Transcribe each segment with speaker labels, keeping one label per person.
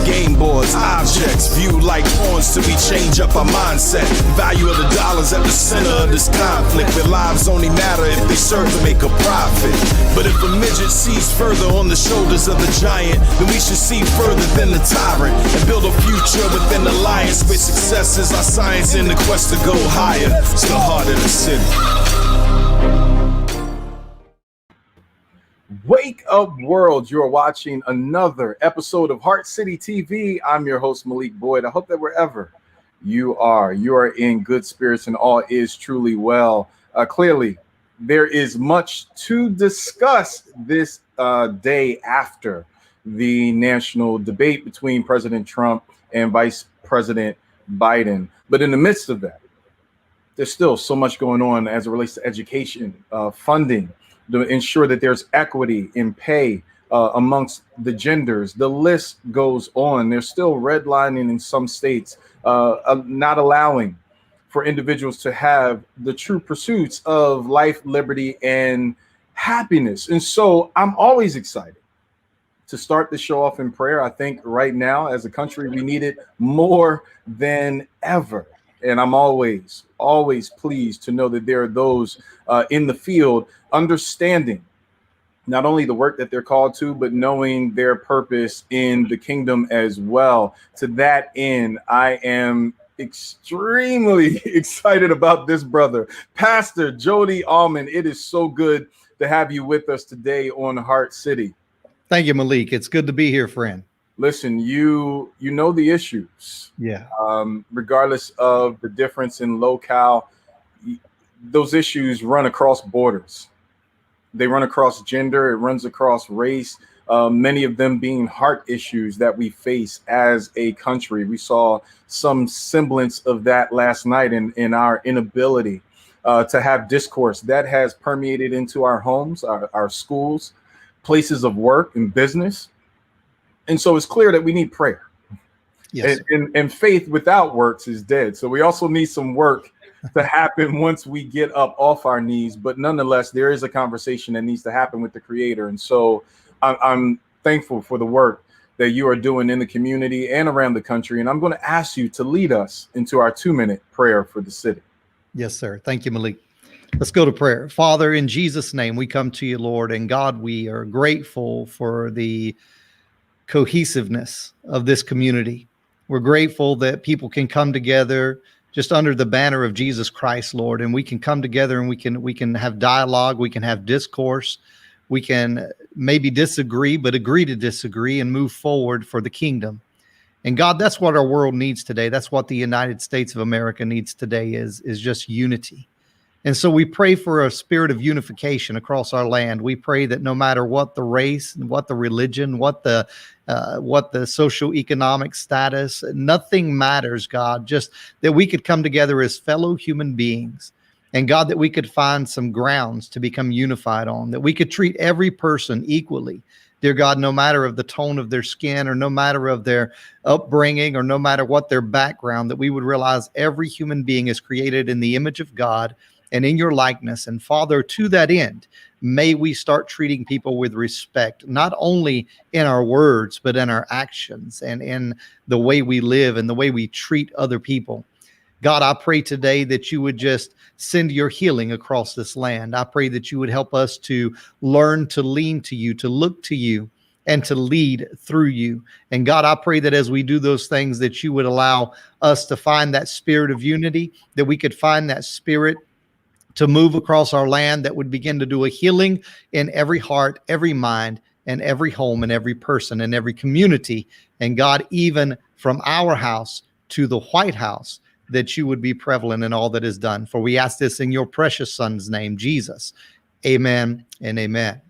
Speaker 1: game boards, objects viewed like pawns till we change up our mindset. Value of the dollars at the center of this conflict, where lives only matter if they serve to make a profit. But if a midget sees further on the shoulders of the giant, then we should see further than the tyrant and build a future within the alliance where success is our science in the quest to go higher. It's the heart of the city.
Speaker 2: Wake up, world. You are watching another episode of HeartCity TV. I'm your host, Malik Boyd. I hope that wherever you are in good spirits and all is truly well. Clearly, there is much to discuss this day after the national debate between President Trump and Vice President Biden. But in the midst of that, there's still so much going on as it relates to education, funding, to ensure that there's equity in pay amongst the genders. The list goes on. There's still redlining in some states, not allowing for individuals to have the true pursuits of life, liberty, and happiness. And so I'm always excited to start the show off in prayer. I think right now, as a country, we need it more than ever. And I'm always pleased to know that there are those in the field understanding not only the work that they're called to, but knowing their purpose in the kingdom as well. To that end, I am extremely excited about this brother, Pastor Jody Almond. It is so good to have you with us today on Heart City.
Speaker 3: Thank you, Malik. It's good to be here, friend.
Speaker 2: Listen, you know the issues.
Speaker 3: Yeah.
Speaker 2: Regardless of the difference in locale, those issues run across borders. They run across gender. It runs across race. Many of them being heart issues that we face as a country. We saw some semblance of that last night in our inability to have discourse that has permeated into our homes, our schools, places of work and business. And so it's clear that we need prayer. Yes. And faith without works is dead. So we also need some work to happen once we get up off our knees. But nonetheless, there is a conversation that needs to happen with the Creator. And so I'm thankful for the work that you are doing in the community and around the country. And I'm going to ask you to lead us into our 2-minute prayer for the city.
Speaker 3: Yes, sir. Thank you, Malik. Let's go to prayer. Father, in Jesus' name, we come to you, Lord. And God, we are grateful for the cohesiveness of this community. We're grateful that people can come together just under the banner of Jesus Christ, Lord, and we can come together and we can have dialogue, we can have discourse, we can maybe disagree, but agree to disagree and move forward for the kingdom. And God, that's what our world needs today. That's what the United States of America needs today is just unity. And so we pray for a spirit of unification across our land. We pray that no matter what the race, what the religion, what the socioeconomic status, nothing matters, God, just that we could come together as fellow human beings. And God, that we could find some grounds to become unified on, that we could treat every person equally, dear God, no matter of the tone of their skin or no matter of their upbringing or no matter what their background, that we would realize every human being is created in the image of God and in your likeness. And Father, to that end, may we start treating people with respect, not only in our words, but in our actions and in the way we live and the way we treat other people. God, I pray today that you would just send your healing across this land. I pray that you would help us to learn to lean to you, to look to you, and to lead through you. And God, I pray that as we do those things, that you would allow us to find that spirit of unity, that we could find that spirit to move across our land that would begin to do a healing in every heart, every mind, and every home, and every person, and every community. And God, even from our house to the White House, that you would be prevalent in all that is done. For we ask this in your precious Son's name, Jesus. Amen and amen.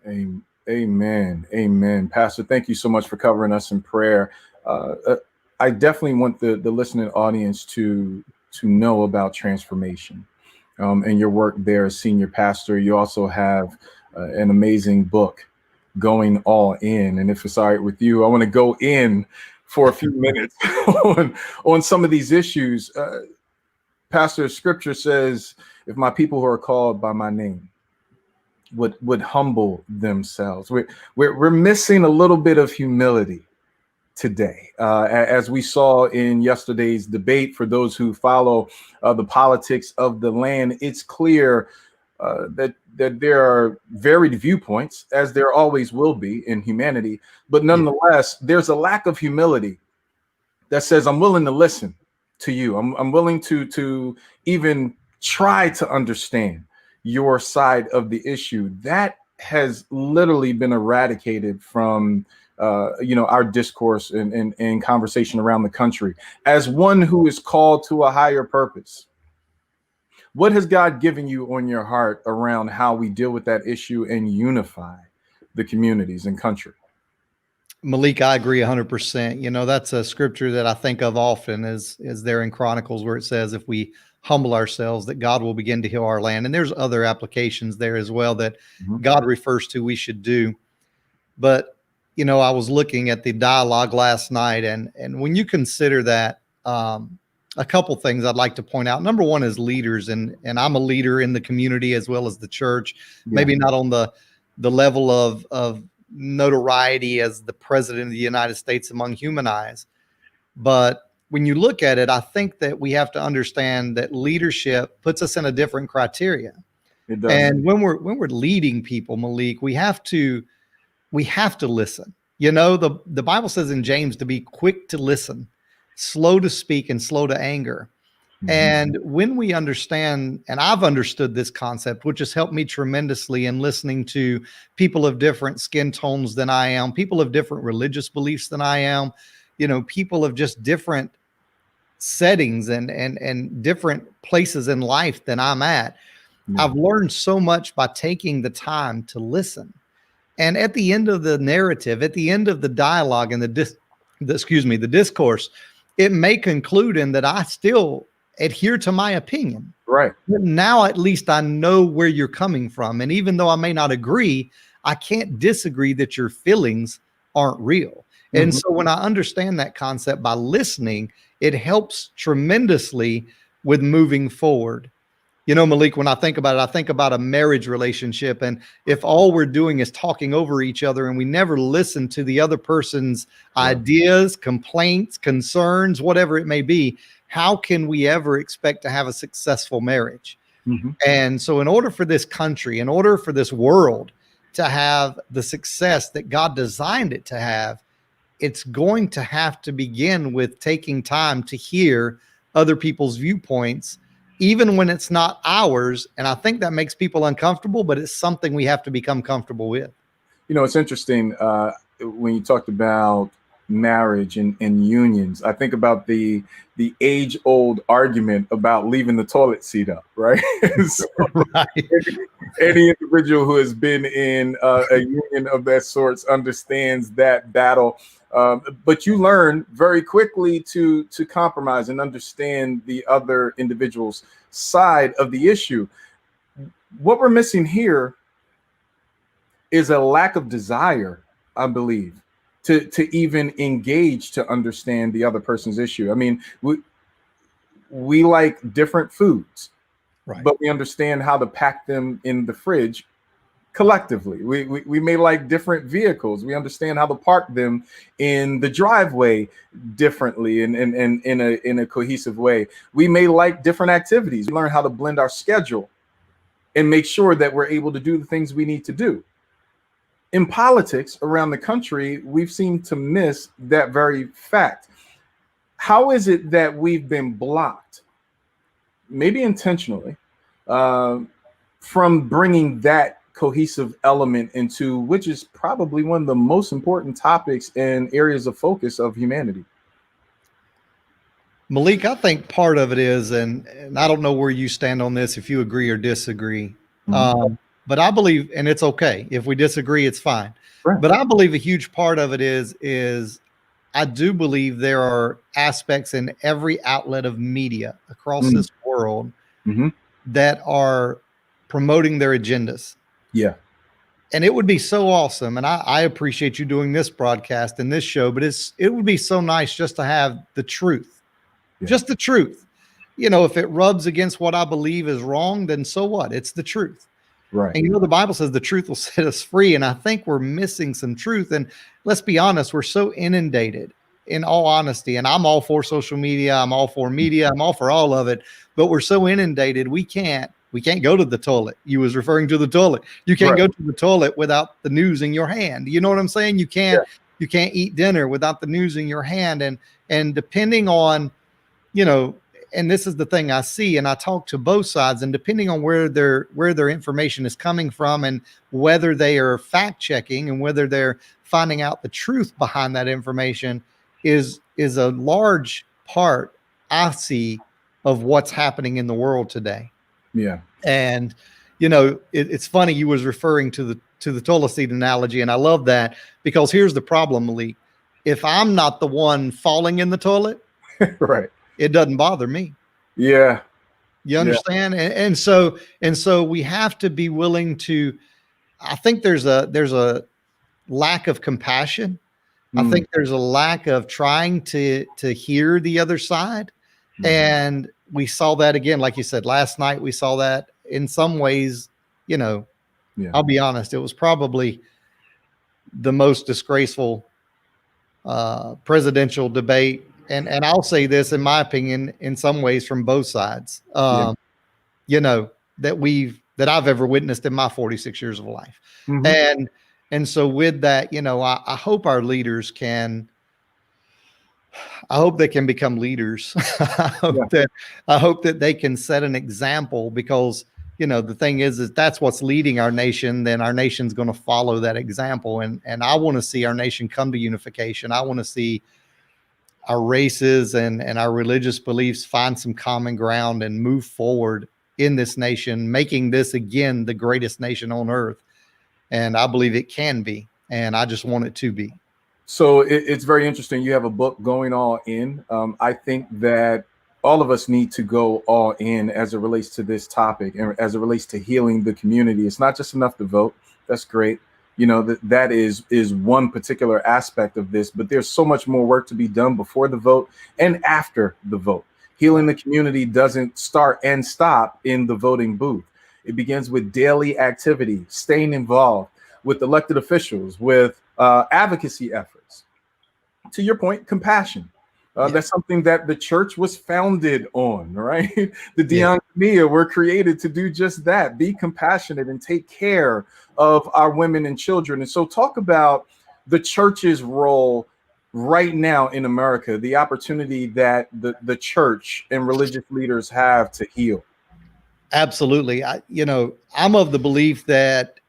Speaker 2: Amen. Amen. Pastor, thank you so much for covering us in prayer. I definitely want the listening audience to know about transformation. And your work there as senior pastor. You also have an amazing book, Going All In. And if it's all right with you, I want to go in for a few minutes on some of these issues. Pastor, scripture says, if my people who are called by my name would humble themselves. We're missing a little bit of humility today. As we saw in yesterday's debate, for those who follow the politics of the land, it's clear that there are varied viewpoints, as there always will be in humanity. But nonetheless, there's a lack of humility that says, I'm willing to listen to you. I'm willing to even try to understand your side of the issue. That has literally been eradicated from our discourse and conversation around the country. As one who is called to a higher purpose, what has God given you on your heart around how we deal with that issue and unify the communities and country?
Speaker 3: Malik, I agree 100%. That's a scripture that I think of often, is there in Chronicles, where it says, if we humble ourselves, that God will begin to heal our land. And there's other applications there as well that God refers to we should do. But, I was looking at the dialogue last night, and when you consider that, a couple things I'd like to point out. Number one is leaders, and I'm a leader in the community as well as the church, maybe not on the level of notoriety as the president of the United States among human eyes. But when you look at it, I think that we have to understand that leadership puts us in a different criteria.
Speaker 2: It does.
Speaker 3: And when we're leading people, Malik, we have to listen. The Bible says in James to be quick to listen, slow to speak, and slow to anger. And when we understand, and I've understood this concept, which has helped me tremendously in listening to people of different skin tones than I am, people of different religious beliefs than I am, people of just different settings and different places in life than I'm at. I've learned so much by taking the time to listen. And at the end of the narrative, at the end of the dialogue and the discourse, it may conclude in that I still adhere to my opinion.
Speaker 2: Right.
Speaker 3: But now at least I know where you're coming from. And even though I may not agree, I can't disagree that your feelings aren't real. And so when I understand that concept by listening, it helps tremendously with moving forward. Malik, when I think about it, I think about a marriage relationship. And if all we're doing is talking over each other and we never listen to the other person's ideas, complaints, concerns, whatever it may be, how can we ever expect to have a successful marriage? And so in order for this country, in order for this world to have the success that God designed it to have, it's going to have to begin with taking time to hear other people's viewpoints, even when it's not ours. And I think that makes people uncomfortable, but it's something we have to become comfortable with.
Speaker 2: It's interesting when you talked about marriage and unions. I think about the age-old argument about leaving the toilet seat up, right? So, any individual who has been in a union of that sort understands that battle. But you learn very quickly to compromise and understand the other individual's side of the issue. What we're missing here is a lack of desire, I believe, to even engage to understand the other person's issue. I mean, we like different foods, but we understand how to pack them in the fridge collectively. We may like different vehicles. We understand how to park them in the driveway differently and in a cohesive way. We may like different activities. We learn how to blend our schedule and make sure that we're able to do the things we need to do. In politics around the country, we've seemed to miss that very fact. How is it that we've been blocked, maybe intentionally, from bringing that cohesive element into, which is probably one of the most important topics and areas of focus of humanity?
Speaker 3: Malik, I think part of it is, and I don't know where you stand on this, if you agree or disagree, but I believe, and it's okay if we disagree, it's fine. Right. But I believe a huge part of it is I do believe there are aspects in every outlet of media across this world that are promoting their agendas. Yeah. And it would be so awesome. And I appreciate you doing this broadcast and this show, but it would be so nice just to have the truth, just the truth. If it rubs against what I believe is wrong, then so what? It's the truth. Right. And the Bible says the truth will set us free. And I think we're missing some truth. And let's be honest, we're so inundated in all honesty, and I'm all for social media, I'm all for media, I'm all for all of it, but we're so inundated, we can't go to the toilet. You was referring to the toilet. You can't go to the toilet without the news in your hand. You know what I'm saying? You can't eat dinner without the news in your hand. And depending on, and this is the thing I see, and I talk to both sides, and depending on where their information is coming from and whether they are fact checking and whether they're finding out the truth behind that information is a large part I see of what's happening in the world today.
Speaker 2: Yeah.
Speaker 3: And, it's funny. You was referring to the toilet seat analogy. And I love that, because here's the problem, Malik. If I'm not the one falling in the toilet,
Speaker 2: right,
Speaker 3: it doesn't bother me.
Speaker 2: Yeah.
Speaker 3: You understand? Yeah. And so we have to be willing to, I think there's a lack of compassion. I think there's a lack of trying to hear the other side. And we saw that again, like you said, last night. We saw that in some ways, I'll be honest, it was probably the most disgraceful presidential debate. And I'll say this, in my opinion, in some ways from both sides, that I've ever witnessed in my 46 years of life. And so with that, I hope our leaders can, I hope they can become leaders. I hope that they can set an example, because, the thing is that's what's leading our nation. Then our nation's going to follow that example. And I want to see our nation come to unification. I want to see our races and our religious beliefs find some common ground and move forward in this nation, making this again the greatest nation on earth. And I believe it can be, and I just want it to be.
Speaker 2: So it's very interesting. You have a book, Going All In. I think that all of us need to go all in as it relates to this topic and as it relates to healing the community. It's not just enough to vote. That's great. That is one particular aspect of this, but there's so much more work to be done before the vote and after the vote. Healing the community doesn't start and stop in the voting booth. It begins with daily activity, staying involved with elected officials, with advocacy efforts. To your point, compassion. That's something that the church was founded on, right? The diaconia were created to do just that, be compassionate and take care of our women and children. And so talk about the church's role right now in America, the opportunity that the church and religious leaders have to heal.
Speaker 3: Absolutely. I'm of the belief that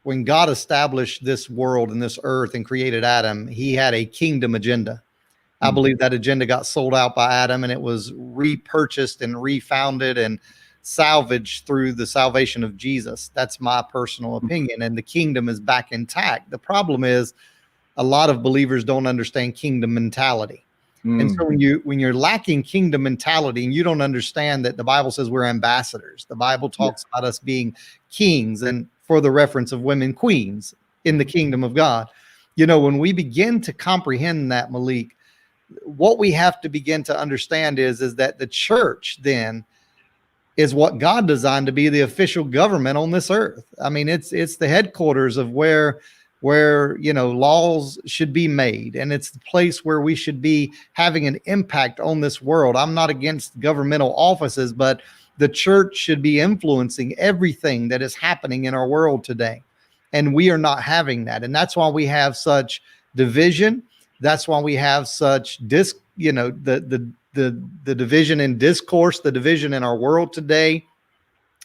Speaker 3: when God established this world and this earth and created Adam, he had a kingdom agenda. I believe that agenda got sold out by Adam, and it was repurchased and refounded and salvaged through the salvation of Jesus. That's my personal opinion. And the kingdom is back intact. The problem is a lot of believers don't understand kingdom mentality. And so when you're lacking kingdom mentality and you don't understand that the Bible says we're ambassadors, the Bible talks about us being kings, and for the reference of women, queens in the kingdom of God. When we begin to comprehend that, Malik, what we have to begin to understand is that the church then is what God designed to be the official government on this earth. I mean, it's the headquarters of where laws should be made, and it's the place where we should be having an impact on this world. I'm not against governmental offices, but the church should be influencing everything that is happening in our world today, and we are not having that. And that's why we have such division. That's why we have such the division in discourse, the division in our world today,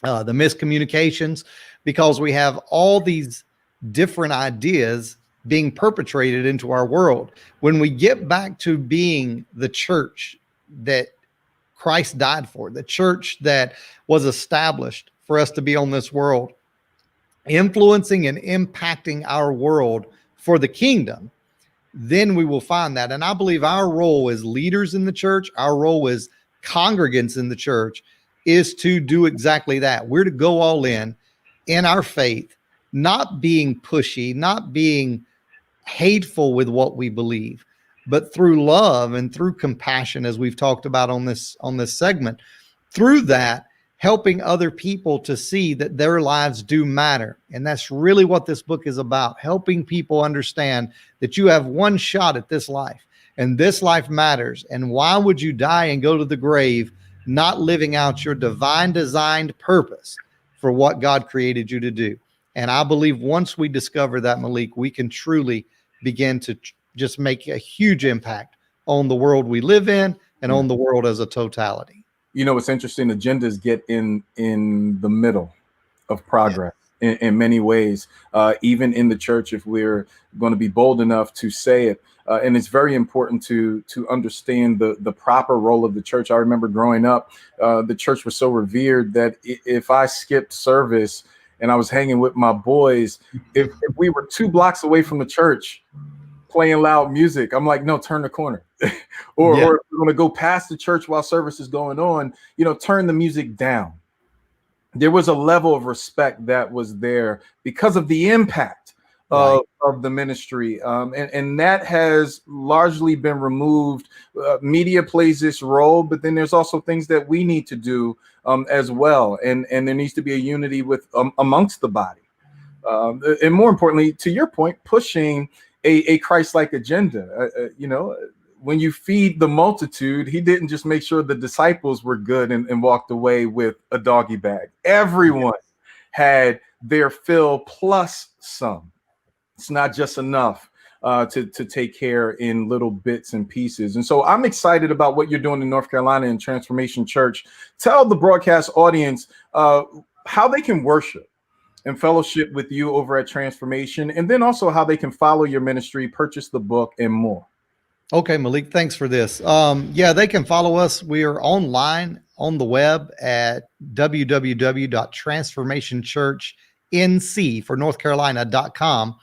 Speaker 3: the miscommunications, because we have all these different ideas being perpetrated into our world. When we get back to being the church that Christ died for, the church that was established for us to be on this world, influencing and impacting our world for the kingdom, then we will find that. And I believe our role as leaders in the church, our role as congregants in the church, is to do exactly that. We're to go all in our faith, not being pushy, not being hateful with what we believe, but through love and through compassion, as we've talked about on this segment, through that, helping other people to see that their lives do matter. And that's really what this book is about, helping people understand that you have one shot at this life. and this life matters. And why would you die and go to the grave not living out your divine designed purpose for what God created you to do? And I believe once we discover that, Malik, we can truly begin to just make a huge impact on the world we live in and on the world as a totality.
Speaker 2: You know, what's interesting, agendas get in the middle of progress in many ways, even in the church, if we're going to be bold enough to say it. And it's very important to understand the proper role of the church. I remember growing up, the church was so revered that if I skipped service and I was hanging with my boys, if we were 2 blocks away from the church playing loud music, I'm like, no, turn the corner. or if we're going to go past the church while service is going on, you know, turn the music down. There was a level of respect that was there because of the impact of the ministry. And that has largely been removed. Media plays this role, but then there's also things that we need to do as well. And there needs to be a unity with amongst the body. And more importantly, to your point, pushing a Christ-like agenda. You know, when you feed the multitude, he didn't just make sure the disciples were good and walked away with a doggy bag. Everyone had their fill plus some. It's not just enough to take care in little bits and pieces. And so I'm excited about what you're doing in North Carolina in Transformation Church. Tell the broadcast audience how they can worship and fellowship with you over at Transformation, and then also how they can follow your ministry, purchase the book, and more.
Speaker 3: Okay, Malik, thanks for this. They can follow us. We are online on the web at www.transformationchurchnc for North Carolina.com.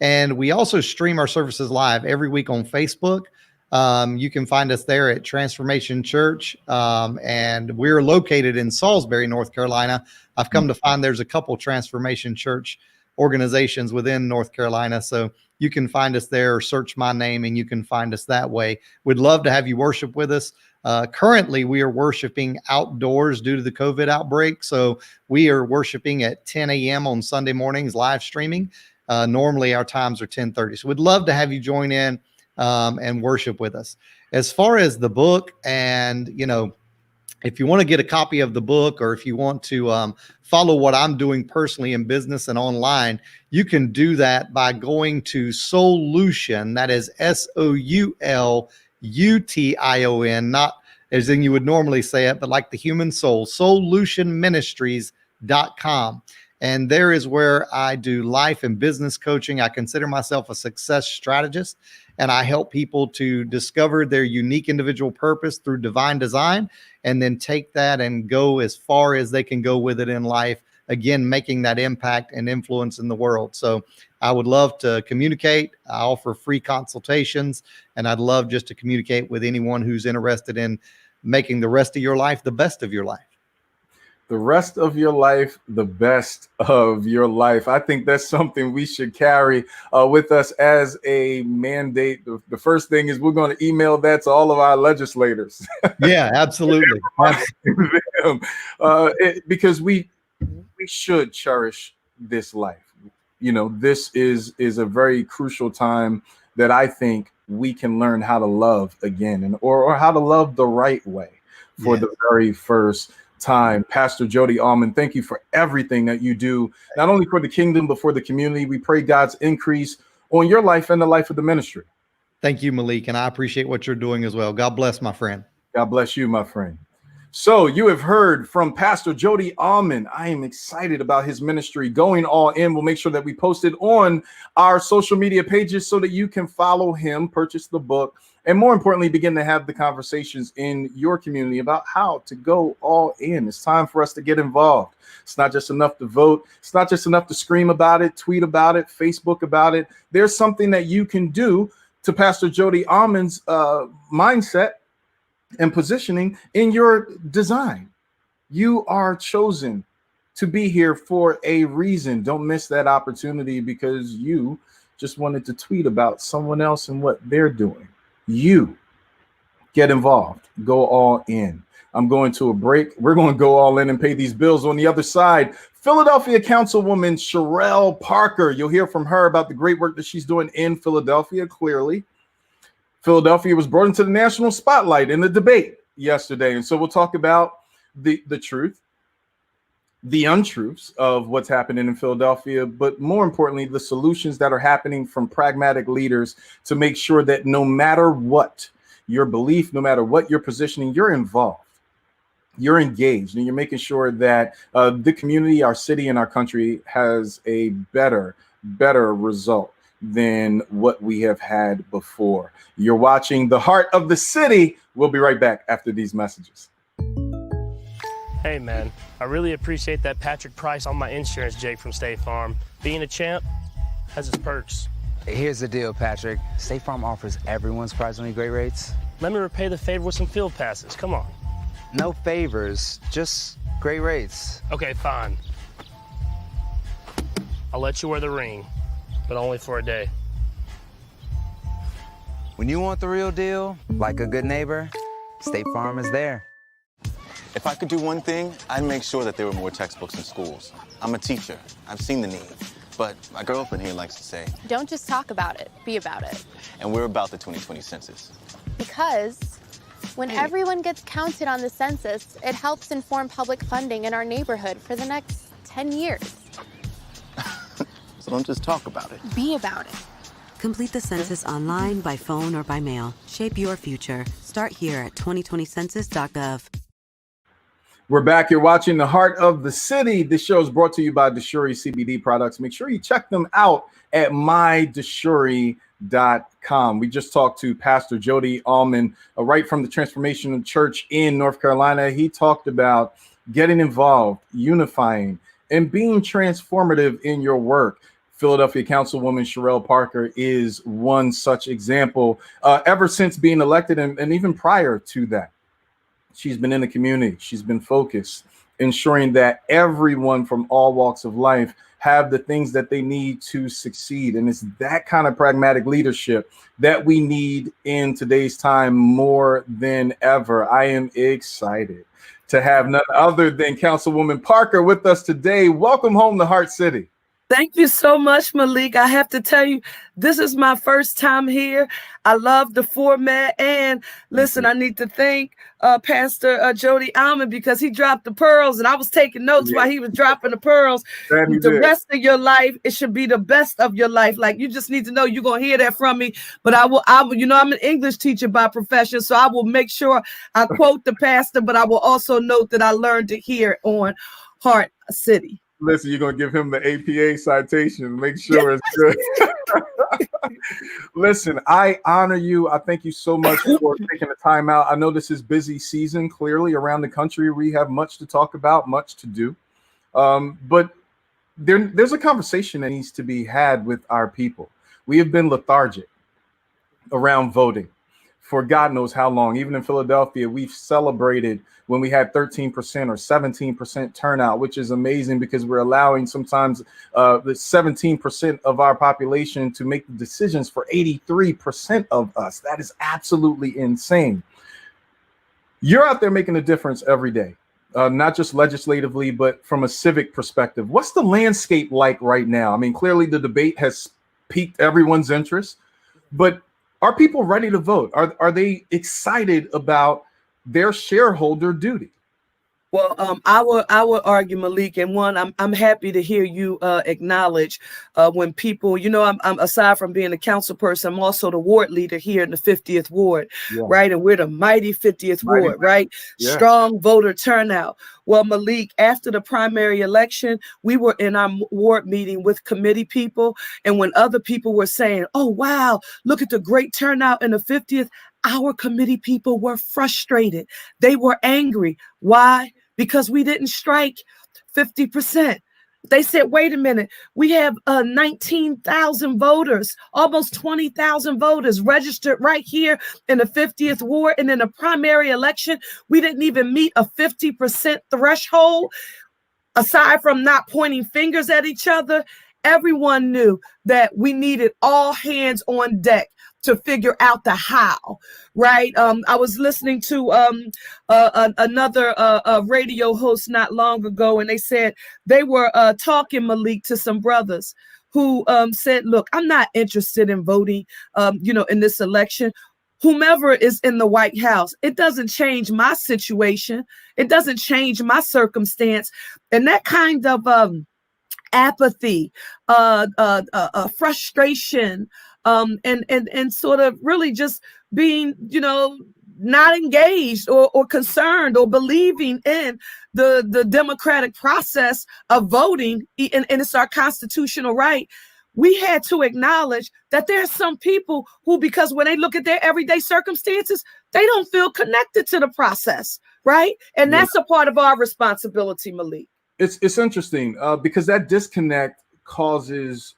Speaker 3: And we also stream our services live every week on Facebook. You can find us there at Transformation Church. And we're located in Salisbury, North Carolina. I've come to find there's a couple Transformation Church organizations within North Carolina. So you can find us there or search my name and you can find us that way. We'd love to have you worship with us. Currently, we are worshiping outdoors due to the COVID outbreak. So we are worshiping at 10 a.m. on Sunday mornings, live streaming. Normally our times are 10:30. So we'd love to have you join in and worship with us. As far as the book, and you know, if you want to get a copy of the book, or if you want to follow what I'm doing personally in business and online, you can do that by going to Solution. That is SOULUTION, not as in you would normally say it, but like the human soul, solutionministries.com. And there is where I do life and business coaching. I consider myself a success strategist, and I help people to discover their unique individual purpose through divine design, and then take that and go as far as they can go with it in life, again, making that impact and influence in the world. So I would love to communicate. I offer free consultations, and I'd love just to communicate with anyone who's interested in making the rest of your life the best of your life.
Speaker 2: The rest of your life, the best of your life. I think that's something we should carry with us as a mandate. The first thing is we're going to email that to all of our legislators.
Speaker 3: Yeah, absolutely.
Speaker 2: Because we should cherish this life. You know, this is a very crucial time that I think we can learn how to love again, or how to love the right way for the very first time. Pastor Jody, Almond, thank you for everything that you do, not only for the kingdom, but for the community. We pray God's increase on your life and the life of the ministry.
Speaker 3: Thank you, Malik, and I appreciate what you're doing as well. God bless, my friend.
Speaker 2: God bless you, my friend. So you have heard from Pastor Jody Almond. I am excited about his ministry, Going All In. We'll make sure that we post it on our social media pages so that you can follow him, purchase the book, and more importantly, begin to have the conversations in your community about how to go all in. It's time for us to get involved. It's not just enough to vote. It's not just enough to scream about it, tweet about it, Facebook about it. There's something that you can do to Pastor Jody Almond's mindset and positioning in your design. You are chosen to be here for a reason. Don't miss that opportunity because you just wanted to tweet about someone else and what they're doing. You get involved, go all in. I'm going to a break. We're going to go all in and pay these bills. On the other side, Philadelphia Councilwoman Cherelle Parker. You'll hear from her about the great work that she's doing in Philadelphia, clearly. Philadelphia was brought into the national spotlight in the debate yesterday. And so we'll talk about the truth, the untruths of what's happening in Philadelphia, but more importantly, the solutions that are happening from pragmatic leaders to make sure that no matter what your belief, no matter what your positioning, you're involved, you're engaged, and you're making sure that the community, our city, and our country has a better result than what we have had before. You're watching The Heart of the City. We'll be right back after these messages.
Speaker 4: Hey man, I really appreciate that Patrick price on my insurance, Jake from State Farm. Being a champ has its perks.
Speaker 5: Here's the deal, Patrick. State Farm offers everyone surprisingly great rates.
Speaker 4: Let me repay the favor with some field passes. Come on.
Speaker 5: No favors, just great rates.
Speaker 4: Okay, fine. I'll let you wear the ring, but only for a day.
Speaker 5: When you want the real deal, like a good neighbor, State Farm is there.
Speaker 6: If I could do one thing, I'd make sure that there were more textbooks in schools. I'm a teacher. I've seen the need. But my girlfriend here likes to say,
Speaker 7: don't just talk about it, be about it.
Speaker 6: And we're about the 2020 census.
Speaker 7: Because when everyone gets counted on the census, it helps inform public funding in our neighborhood for the next 10 years.
Speaker 6: So don't just talk about it.
Speaker 7: Be about it.
Speaker 8: Complete the census online, by phone, or by mail. Shape your future. Start here at 2020census.gov.
Speaker 2: We're back. You're watching The Heart of the City. This show is brought to you by Deshuri CBD products. Make sure you check them out at mydeshuri.com. We just talked to Pastor Jody Almond, right from the Transformational Church in North Carolina. He talked about getting involved, unifying, and being transformative in your work. Philadelphia Councilwoman Cherelle Parker is one such example. Ever since being elected and even prior to that, she's been in the community. She's been focused, ensuring that everyone from all walks of life have the things that they need to succeed. And it's that kind of pragmatic leadership that we need in today's time more than ever. I am excited to have none other than Councilwoman Parker with us today. Welcome home to Heart City.
Speaker 9: Thank you so much, Malik. I have to tell you, this is my first time here. I love the format. And listen, I need to thank Pastor Jody Almond because he dropped the pearls and I was taking notes while he was dropping the pearls. The rest of your life, it should be the best of your life. Like, you just need to know you're going to hear that from me. But I will, you know, I'm an English teacher by profession, so I will make sure I quote the pastor, but I will also note that I learned it here on Heart City.
Speaker 2: Listen, you're going to give him the APA citation. Make sure it's good. Listen, I honor you. I thank you so much for taking the time out. I know this is busy season, clearly, around the country. We have much to talk about, much to do. But there's a conversation that needs to be had with our people. We have been lethargic around voting for God knows how long. Even in Philadelphia, we've celebrated when we had 13% or 17% turnout, which is amazing because we're allowing sometimes the 17% of our population to make the decisions for 83% of us. That is absolutely insane. You're out there making a difference every day, not just legislatively, but from a civic perspective. What's the landscape like right now? I mean, clearly the debate has piqued everyone's interest, but are people ready to vote? Are they excited about their shareholder duty?
Speaker 9: Well, I would argue, Malik, and one, I'm happy to hear you acknowledge when people, you know, I'm aside from being a councilperson, I'm also the ward leader here in the 50th ward, right? And we're the mighty 50th ward, right? Yeah. Strong voter turnout. Well, Malik, after the primary election, we were in our ward meeting with committee people, and when other people were saying, "Oh wow, look at the great turnout in the 50th," our committee people were frustrated. They were angry. Why? Because we didn't strike 50%. They said, wait a minute, we have 19,000 voters, almost 20,000 voters registered right here in the 50th ward. And in the primary election, we didn't even meet a 50% threshold. Aside from not pointing fingers at each other, everyone knew that we needed all hands on deck to figure out the how, right? I was listening to another radio host not long ago, and they said they were talking, Malik, to some brothers who said, look, I'm not interested in voting, you know, in this election. whomever is in the White House. It doesn't change my situation. It doesn't change my circumstance. And that kind of apathy, frustration, and sort of really just being, not engaged or concerned or believing in the democratic process of voting, and it's our constitutional right. We had to acknowledge that there are some people who, because when they look at their everyday circumstances, they don't feel connected to the process, right? And that's a part of our responsibility, Malik.
Speaker 2: It's interesting because that disconnect causes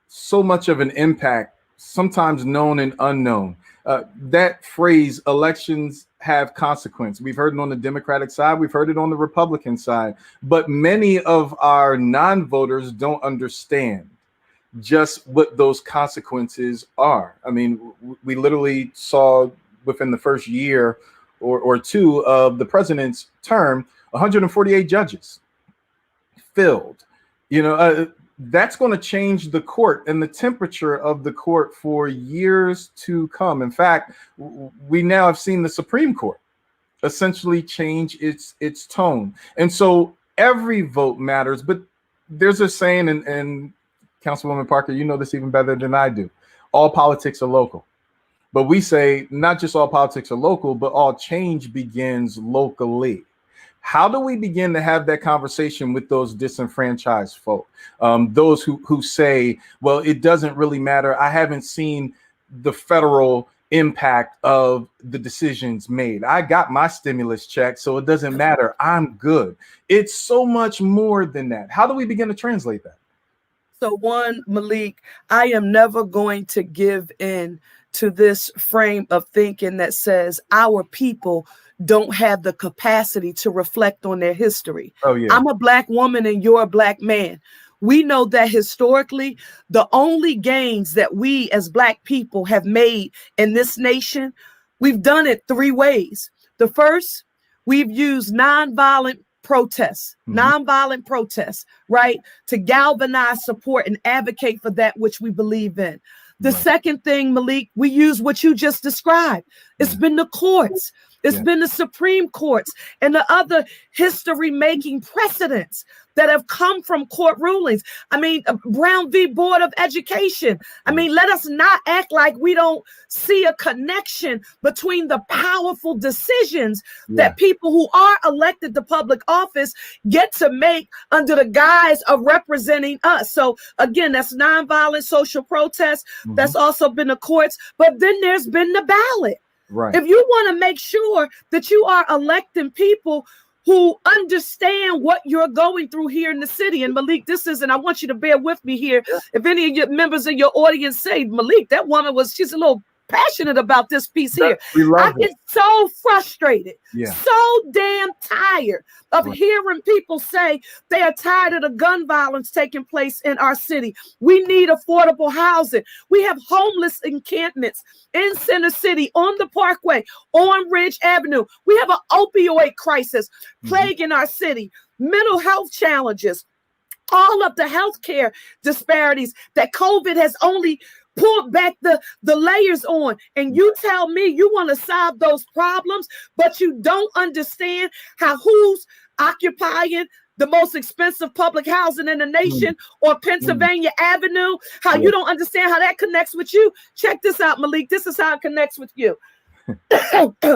Speaker 2: so much of an impact, sometimes known and unknown. That phrase, elections have consequence. We've heard it on the Democratic side. We've heard it on the Republican side. But many of our non-voters don't understand just what those consequences are. I mean, we literally saw within the first year or two of the president's term, 148 judges filled. That's going to change the court and the temperature of the court for years to come. In fact, we now have seen the Supreme Court essentially change its tone. And so every vote matters. But there's a saying, and Councilwoman Parker, you know this even better than I do, all politics are local. But we say not just all politics are local, but all change begins locally. How do we begin to have that conversation with those disenfranchised folk? Those who say, well, it doesn't really matter. I haven't seen the federal impact of the decisions made. I got my stimulus check, so it doesn't matter. I'm good. It's so much more than that. How do we begin to translate that?
Speaker 9: So one, Malik, I am never going to give in to this frame of thinking that says our people don't have the capacity to reflect on their history.
Speaker 2: Oh, yeah.
Speaker 9: I'm a Black woman and you're a Black man. We know that historically, the only gains that we as Black people have made in this nation, we've done it three ways. The first, we've used nonviolent protests, right, to galvanize support and advocate for that which we believe in. The second thing, Malik, we use what you just described. It's been the courts. It's been the Supreme Courts and the other history-making precedents that have come from court rulings. I mean, Brown v. Board of Education. I mean, let us not act like we don't see a connection between the powerful decisions that people who are elected to public office get to make under the guise of representing us. So again, that's nonviolent social protest. That's also been the courts, but then there's been the ballot.
Speaker 2: Right.
Speaker 9: If you want to make sure that you are electing people who understand what you're going through here in the city, and Malik, and I want you to bear with me here. If any of your members of your audience say, Malik, that woman she's a little passionate about this piece here. I get so frustrated, so damn tired of hearing people say they are tired of the gun violence taking place in our city. We need affordable housing. We have homeless encampments in Center City, on the Parkway, on Ridge Avenue. We have an opioid crisis plaguing our city, mental health challenges, all of the healthcare disparities that COVID has only pulled back the layers on. And you tell me you want to solve those problems, but you don't understand how who's occupying the most expensive public housing in the nation, or Pennsylvania Avenue, how you don't understand how that connects with you. Check this out, Malik. This is how it connects with you. Title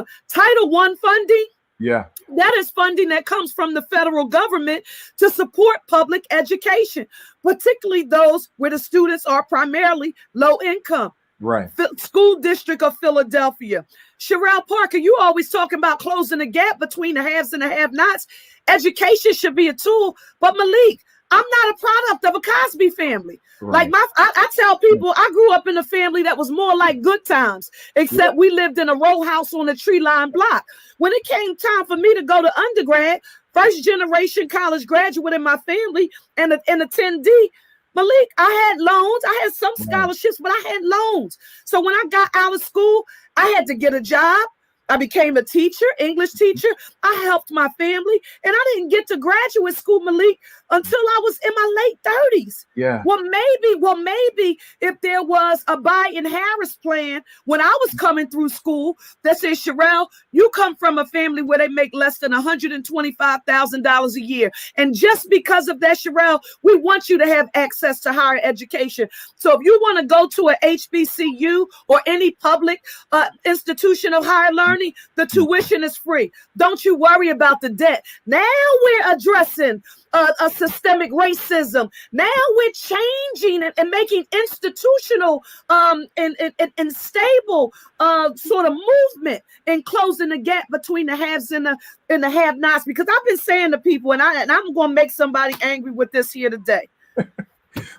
Speaker 9: I funding.
Speaker 2: Yeah.
Speaker 9: That is funding that comes from the federal government to support public education, particularly those where the students are primarily low income.
Speaker 2: Right.
Speaker 9: School District of Philadelphia. Cherelle Parker, you always talking about closing the gap between the haves and the have-nots. Education should be a tool, but Malik, I'm not a product of a Cosby family.
Speaker 2: Right.
Speaker 9: Like I tell people, I grew up in a family that was more like Good Times, except we lived in a row house on a tree-lined block. When it came time for me to go to undergrad, first generation college graduate in my family and an attendee, Malik, I had loans. I had some scholarships, but I had loans. So when I got out of school, I had to get a job. I became a teacher, English teacher. I helped my family, and I didn't get to graduate school, Malik, until I was in my late 30s.
Speaker 2: Yeah.
Speaker 9: Well, maybe if there was a Biden-Harris plan when I was coming through school that said, Cherelle, you come from a family where they make less than $125,000 a year. And just because of that, Cherelle, we want you to have access to higher education. So if you want to go to a HBCU or any public institution of higher learning, the tuition is free. Don't you worry about the debt. Now we're addressing a systemic racism. Now we're changing and making institutional and stable sort of movement and closing the gap between the haves and the have-nots. Because I've been saying to people, and I'm going to make somebody angry with this here today.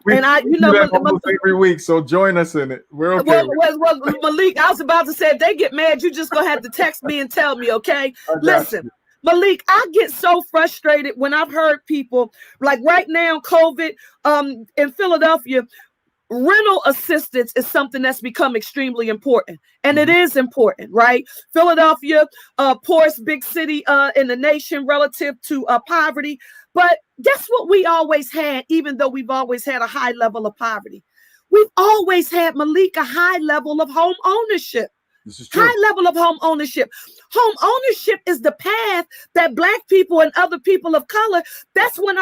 Speaker 2: We do that almost every week, so join us in it. We're okay.
Speaker 9: Well, Malik, I was about to say, if they get mad, you just gonna have to text me and tell me, okay? Listen, Malik, I get so frustrated when I've heard people like right now, COVID, in Philadelphia, rental assistance is something that's become extremely important. And it is important, right? Philadelphia, poorest big city in the nation relative to poverty. But guess what we always had, even though we've always had a high level of poverty? We've always had, Malik, a high level of home ownership.
Speaker 2: This is true.
Speaker 9: High level of home ownership. Home ownership is the path that Black people and other people of color, that's been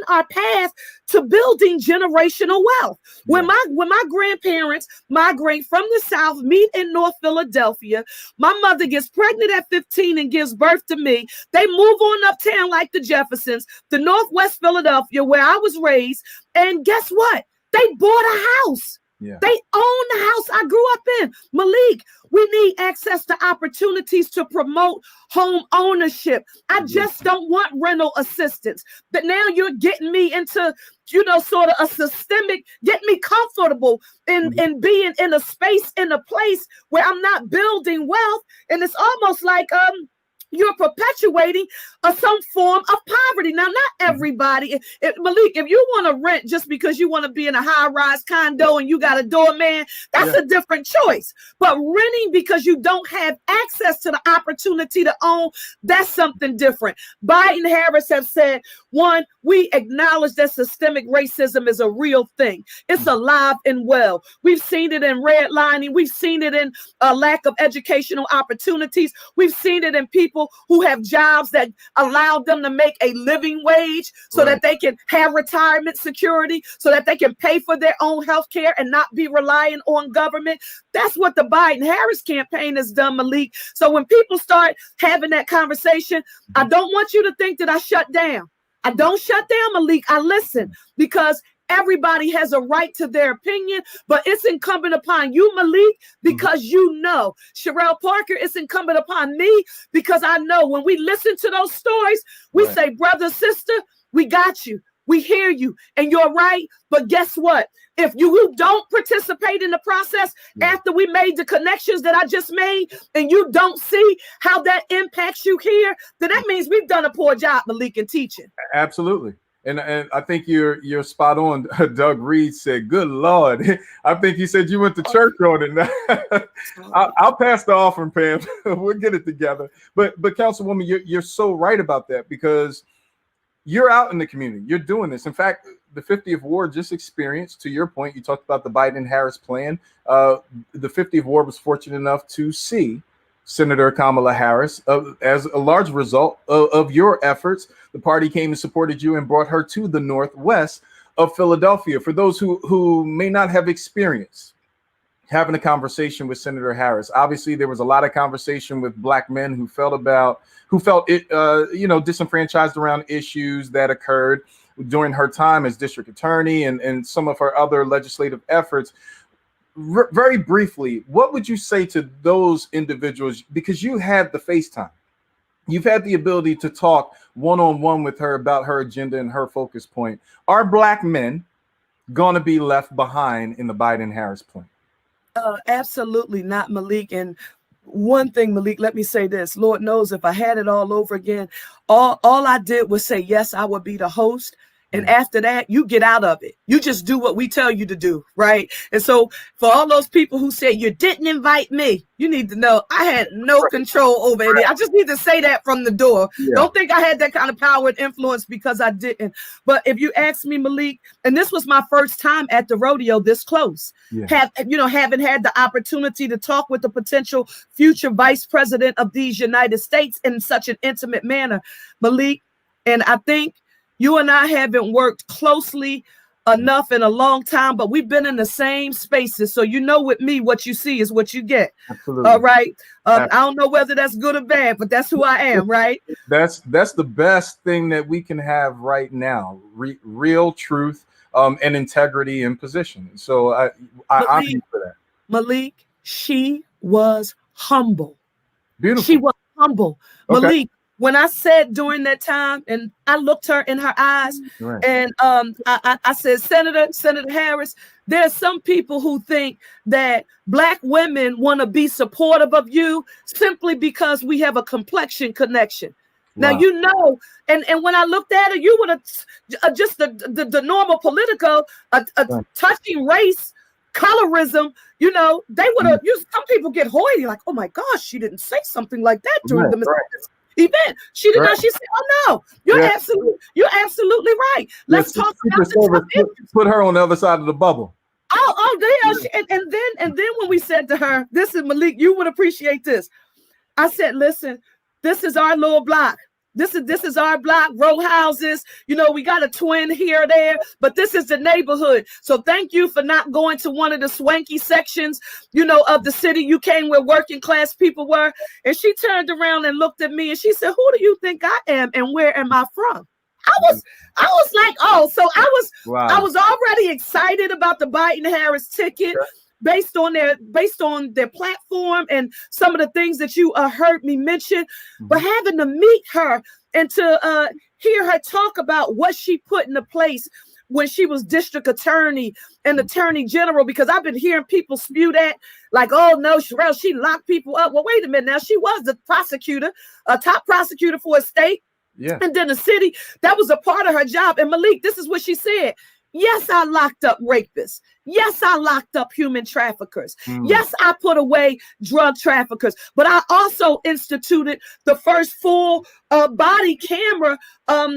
Speaker 9: our path to building generational wealth. When my grandparents migrate from the South, meet in North Philadelphia, my mother gets pregnant at 15 and gives birth to me. They move on uptown like the Jeffersons to Northwest Philadelphia, where I was raised. And guess what? They bought a house.
Speaker 2: Yeah.
Speaker 9: They own the house I grew up in. Malik, we need access to opportunities to promote home ownership. I just don't want rental assistance. But now you're getting me into, sort of a systemic, get me comfortable in being in a space, in a place where I'm not building wealth. And it's almost like, you're perpetuating some form of poverty. Now, not everybody. Malik, if you want to rent just because you want to be in a high-rise condo and you got a doorman, that's a different choice. But renting because you don't have access to the opportunity to own, that's something different. Biden and Harris have said, one, we acknowledge that systemic racism is a real thing. It's alive and well. We've seen it in redlining. We've seen it in a lack of educational opportunities. We've seen it in people who have jobs that allow them to make a living wage so that they can have retirement security, so that they can pay for their own health care and not be relying on government. That's what the Biden-Harris campaign has done, Malik. So when people start having that conversation, I don't want you to think that I shut down. I don't shut down, Malik. I listen, because everybody has a right to their opinion, but it's incumbent upon you, Malik, because you know. Cherelle Parker, it's incumbent upon me because I know when we listen to those stories, we say, brother, sister, we got you. We hear you and you're right. But guess what? If you don't participate in the process after we made the connections that I just made and you don't see how that impacts you here, then that means we've done a poor job, Malik, in teaching.
Speaker 2: Absolutely. And I think you're spot on. Doug Reed said, good Lord. I think he said you went to church on it. I'll pass the offering, Pam. We'll get it together. But Councilwoman, you're so right about that, because you're out in the community. You're doing this. In fact, the 50th Ward just experienced, to your point, you talked about the Biden-Harris plan. The 50th Ward was fortunate enough to see Senator Kamala Harris. As a large result of your efforts, the party came and supported you and brought her to the northwest of Philadelphia. For those who may not have experienced having a conversation with Senator Harris, obviously there was a lot of conversation with Black men who felt disenfranchised around issues that occurred during her time as district attorney and some of her other legislative efforts. Very briefly, what would you say to those individuals? Because you had the FaceTime, you've had the ability to talk one-on-one with her about her agenda and her focus point. Are Black men going to be left behind in the Biden-Harris plan?
Speaker 9: Absolutely not, Malik. And one thing, Malik, let me say this. Lord knows if I had it all over again, all I did was say, yes, I would be the host. And after that, you get out of it. You just do what we tell you to do, right? And so for all those people who say you didn't invite me, you need to know I had no control over it. I just need to say that from the door. Yeah. Don't think I had that kind of power and influence because I didn't. But if you ask me, Malik, and this was my first time at the rodeo this close, having had the opportunity to talk with the potential future vice president of these United States in such an intimate manner, Malik, and I think you and I haven't worked closely enough in a long time, but we've been in the same spaces. So you know with me, what you see is what you get.
Speaker 2: Absolutely.
Speaker 9: All right. I don't know whether that's good or bad, but that's who I am, right?
Speaker 2: That's the best thing that we can have right now. Real truth and integrity in position. So I honor you for that.
Speaker 9: Malik, she was humble.
Speaker 2: Beautiful.
Speaker 9: She was humble.
Speaker 2: Okay.
Speaker 9: Malik, when I said during that time, and I looked her in her eyes, and I said, Senator Harris, there are some people who think that Black women want to be supportive of you simply because we have a complexion connection. Wow. Now, you know, and when I looked at her, you would have just the normal political touching race, colorism, you know, they would have used. Some people get hoity, like, oh my gosh, she didn't say something like that during the event. She did not. She said, "Oh no, you're absolutely right. Let's talk about the
Speaker 2: put her on the other side of the bubble."
Speaker 9: Yeah. And then when we said to her, "This is Malik, you would appreciate this." I said, "Listen, this is our little block. This is our block, row houses. You know, we got a twin here or there, but this is the neighborhood. So thank you for not going to one of the swanky sections, you know, of the city. You came where working class people were." And she turned around and looked at me and she said, "Who do you think I am and where am I from?" I was like, oh, so I was already excited about the Biden-Harris ticket. Sure. Based on their platform and some of the things that you heard me mention, but having to meet her and to hear her talk about what she put into place when she was district attorney and attorney general, because I've been hearing people spew that like, oh no, Cherelle, she locked people up. Well, wait a minute now. She was the prosecutor, a top prosecutor for a state. Yeah. And then the city, that was a part of her job. And Malik, this is what she said. Yes, I locked up rapists. Yes, I locked up human traffickers. Yes, I put away drug traffickers. But I also instituted the first full body camera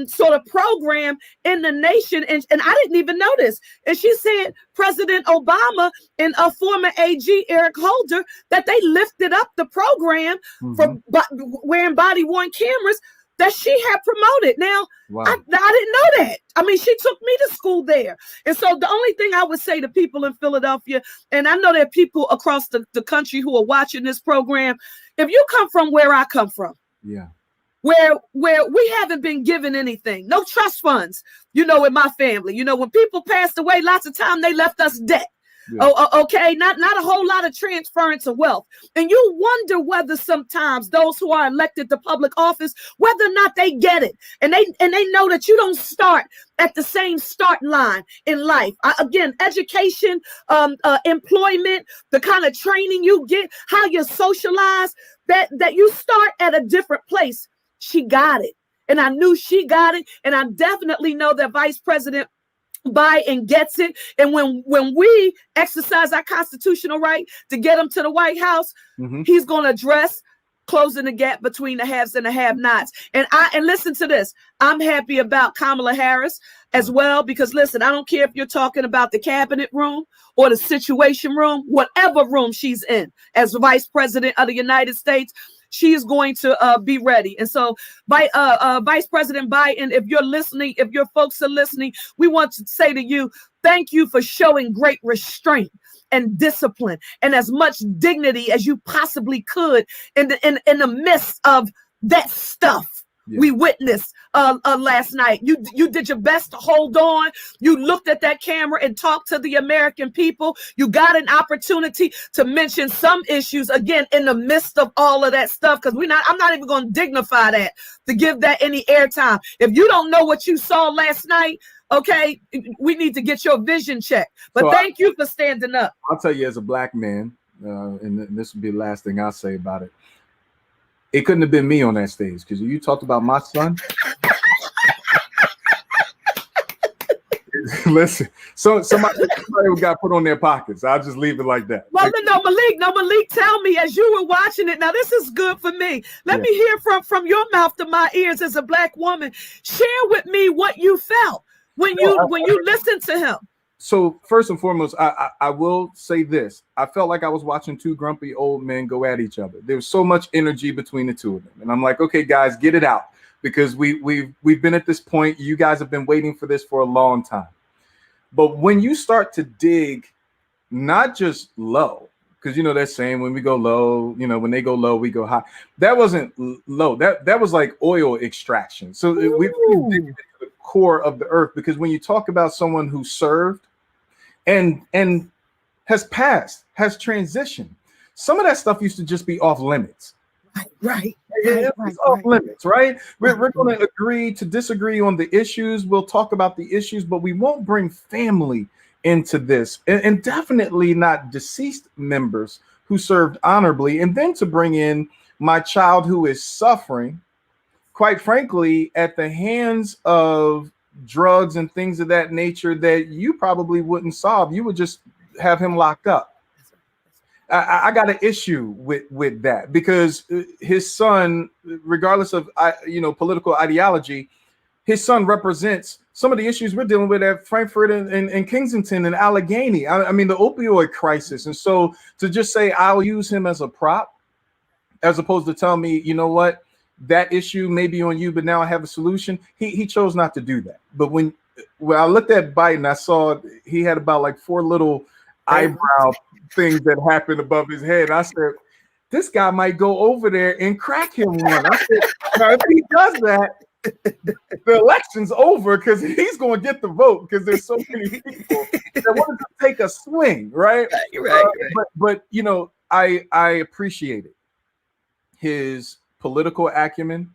Speaker 9: sort of program in the nation. And I didn't even know this. And she said President Obama and a former AG, Eric Holder, that they lifted up the program for wearing body-worn cameras that she had promoted. Now, I didn't know that. I mean, she took me to school there. And so the only thing I would say to people in Philadelphia, and I know there are people across the country who are watching this program, if you come from where I come from, where we haven't been given anything, no trust funds, you know, in my family, you know, when people passed away, lots of time they left us debt. Okay, not a whole lot of transference of wealth. And you wonder whether sometimes those who are elected to public office, whether or not they get it. And they know that you don't start at the same start line in life. Again, education, employment, the kind of training you get, how you socialize, that you start at a different place. She got it. And I knew she got it. And I definitely know that Vice President Biden gets it. And when we exercise our constitutional right to get him to the White House, he's going to address closing the gap between the haves and the have-nots. And listen to this. I'm happy about Kamala Harris as well, because listen, I don't care if you're talking about the cabinet room or the situation room, whatever room she's in as vice president of the United States, she is going to be ready. And so Vice President Biden, if you're listening, if your folks are listening, we want to say to you, thank you for showing great restraint and discipline and as much dignity as you possibly could in the midst of that stuff we witnessed last night. You did your best to hold on. You looked at that camera and talked to the American people. You got an opportunity to mention some issues again in the midst of all of that stuff, because I'm not even going to dignify that to give that any airtime. If you don't know what you saw last night, okay, we need to get your vision checked. But so thank you for standing up.
Speaker 2: I'll tell you, as a Black man, and this will be the last thing I'll say about it. It couldn't have been me on that stage, because you talked about my son. Listen, so somebody got put on their pockets. I'll just leave it like that.
Speaker 9: Well, no, Malik, tell me as you were watching it. Now, this is good for me. Let me hear from your mouth to my ears as a Black woman. Share with me what you felt when you listened to him.
Speaker 2: So first and foremost, I will say this. I felt like I was watching two grumpy old men go at each other. There was so much energy between the two of them. And I'm like, okay, guys, get it out. Because we've been at this point. You guys have been waiting for this for a long time. But when you start to dig, not just low, because they're saying when we go low, when they go low, we go high. That wasn't low. That was like oil extraction. So we dig into the core of the earth, because when you talk about someone who served and has passed, has transitioned, some of that stuff used to just be off limits.
Speaker 9: Right.
Speaker 2: It's off limits, right? We're going to agree to disagree on the issues. We'll talk about the issues, but we won't bring family into this, and definitely not deceased members who served honorably. And then to bring in my child who is suffering, quite frankly, at the hands of drugs and things of that nature that you probably wouldn't solve. You would just have him locked up. I got an issue with that, because his son, regardless of political ideology, his son represents some of the issues we're dealing with at Frankfurt and Kensington and Allegheny. I mean, the opioid crisis. And so to just say I'll use him as a prop, as opposed to tell me, you know what, that issue may be on you, but now I have a solution. He chose not to do that. But when I looked at Biden, I saw he had about like 4 little eyebrow things that happened above his head. I said, this guy might go over there and crack him one. I said, now if he does that, the election's over, because he's going to get the vote, because there's so many people that want to take a swing, right?
Speaker 9: Right.
Speaker 2: But I appreciated his political acumen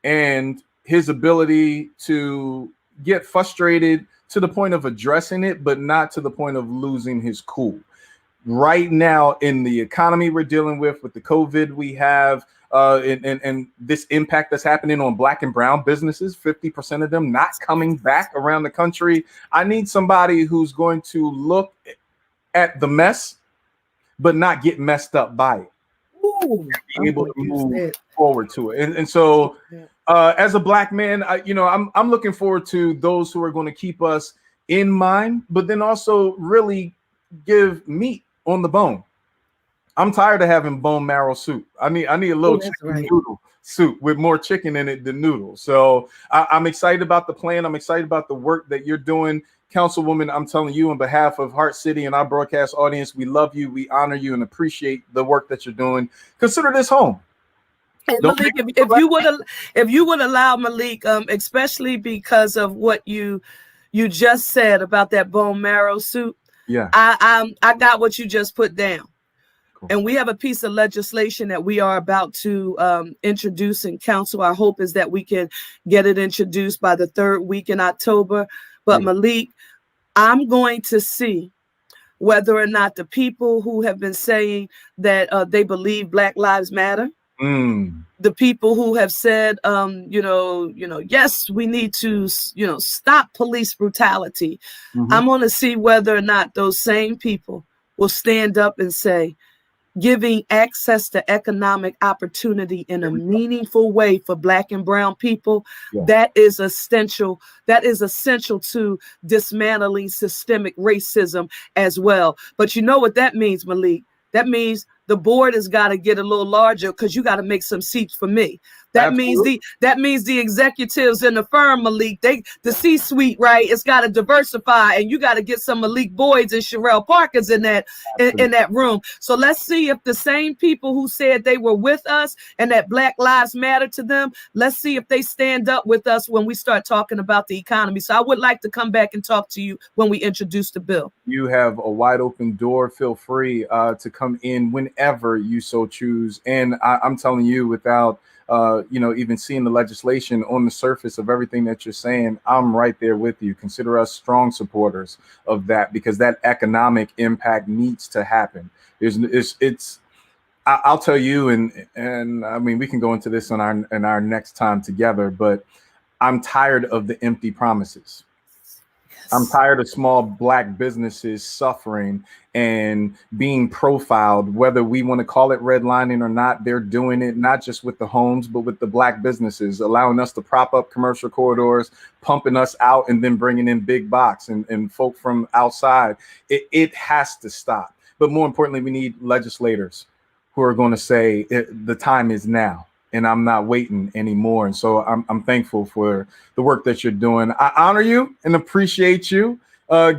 Speaker 2: and his ability to get frustrated to the point of addressing it, but not to the point of losing his cool. Right now, in the economy we're dealing with the COVID we have, and this impact that's happening on Black and brown businesses, 50% of them not coming back around the country. I need somebody who's going to look at the mess, but not get messed up by it. Be able to move forward to it. And so as a Black man, I'm looking forward to those who are going to keep us in mind, but then also really give meat on the bone. I'm tired of having bone marrow soup. I need a little chicken noodle soup with more chicken in it than noodles. So I'm excited about the plan. I'm excited about the work that you're doing. Councilwoman, I'm telling you on behalf of Heart City and our broadcast audience, we love you, we honor you, and appreciate the work that you're doing. Consider this home.
Speaker 9: And Malik, if you would allow Malik, especially because of what you just said about that bone marrow soup, I got what you just put down. Cool. And we have a piece of legislation that we are about to introduce in council. Our hope is that we can get it introduced by the 3rd week in October. But Malik, I'm going to see whether or not the people who have been saying that they believe Black Lives Matter, the people who have said, yes, we need to, stop police brutality. I'm going to see whether or not those same people will stand up and say, giving access to economic opportunity in a meaningful way for Black and brown people, that is essential. That is essential to dismantling systemic racism as well. But you know what that means, Malik? That means the board has got to get a little larger, because you got to make some seats for me. That means the executives in the firm, Malik, the C-suite, right? It's got to diversify, and you got to get some Malik Boyds and Cherelle Parkers in that room. So let's see if the same people who said they were with us and that Black Lives Matter to them, let's see if they stand up with us when we start talking about the economy. So I would like to come back and talk to you when we introduce the bill. You have a wide open door. Feel free to come in whenever you so choose. And I'm telling you, without even seeing the legislation on the surface of everything that you're saying, I'm right there with you. Consider us strong supporters of that, because that economic impact needs to happen. I'll tell you, and I mean, we can go into this in our next time together, but I'm tired of the empty promises.
Speaker 2: I'm tired of small Black businesses suffering and being profiled, whether we want to call it redlining or not. They're doing it not just with the homes, but with the Black businesses, allowing us to prop up commercial corridors, pumping us out, and then bringing in big box and folk from outside. It has to stop. But more importantly, we need legislators who are going to say the time is now, and I'm not waiting anymore. And so I'm thankful for the work that you're doing. I honor you and appreciate you.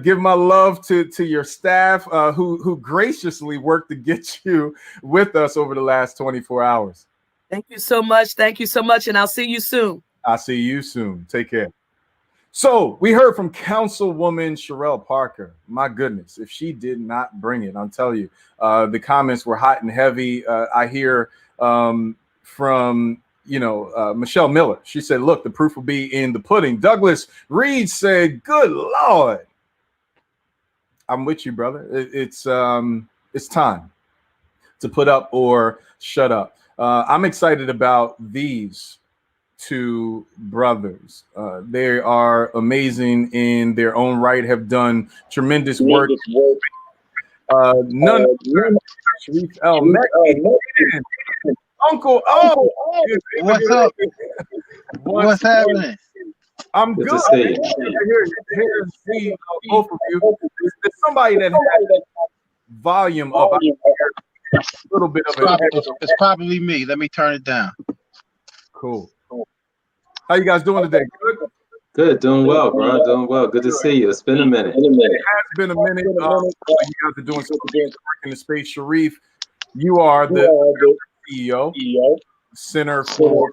Speaker 2: Give my love to your staff who graciously worked to get you with us over the last 24 hours.
Speaker 9: Thank you so much. Thank you so much. And I'll see you soon.
Speaker 2: I'll see you soon. Take care. So we heard from Councilwoman Cherelle Parker. My goodness, if she did not bring it, I'll tell you, the comments were hot and heavy. I hear from Michelle Miller. She said, look, the proof will be in the pudding. Douglas Reed said, good Lord. I'm with you, brother. It's time to put up or shut up. I'm excited about these two brothers. They are amazing in their own right, have done tremendous work. None of Sharif El-Mekki. Uncle,
Speaker 10: what's up? What's happening?
Speaker 2: I'm good. Here to see both of you. There's somebody that has volume up. I hear a little bit of it.
Speaker 10: It's probably me. Let me turn it down.
Speaker 2: Cool. How you guys doing today? Good.
Speaker 11: Good, doing well, bro. Doing well. Good to see you. It's been a minute.
Speaker 2: It has been a minute. You guys are doing some work in the space. Sharif, you are the CEO, Center for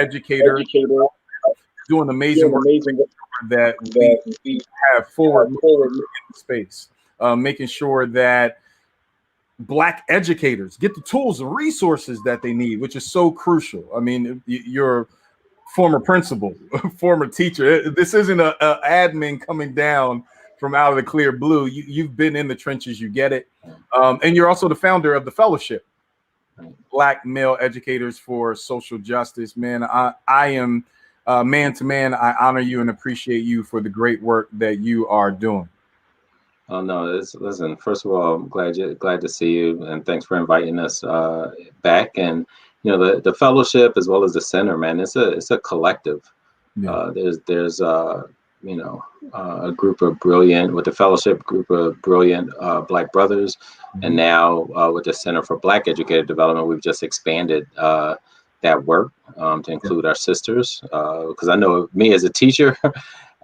Speaker 2: Educator, doing amazing work that we have forward in the space, making sure that Black educators get the tools and resources that they need, which is so crucial. I mean, you're former principal, former teacher. This isn't a admin coming down from out of the clear blue. You've been in the trenches, you get it. And you're also the founder of the fellowship, Black Male Educators for Social Justice. Man, I am man to man. I honor you and appreciate you for the great work that you are doing.
Speaker 11: Oh no! Listen. First of all, I'm glad to see you, and thanks for inviting us back. And the fellowship as well as the center, man. It's a collective. Yeah. There's a group of brilliant with the fellowship group of brilliant Black brothers, and now with the Center for Black Educator Development, we've just expanded that work to include our sisters. Because I know me as a teacher,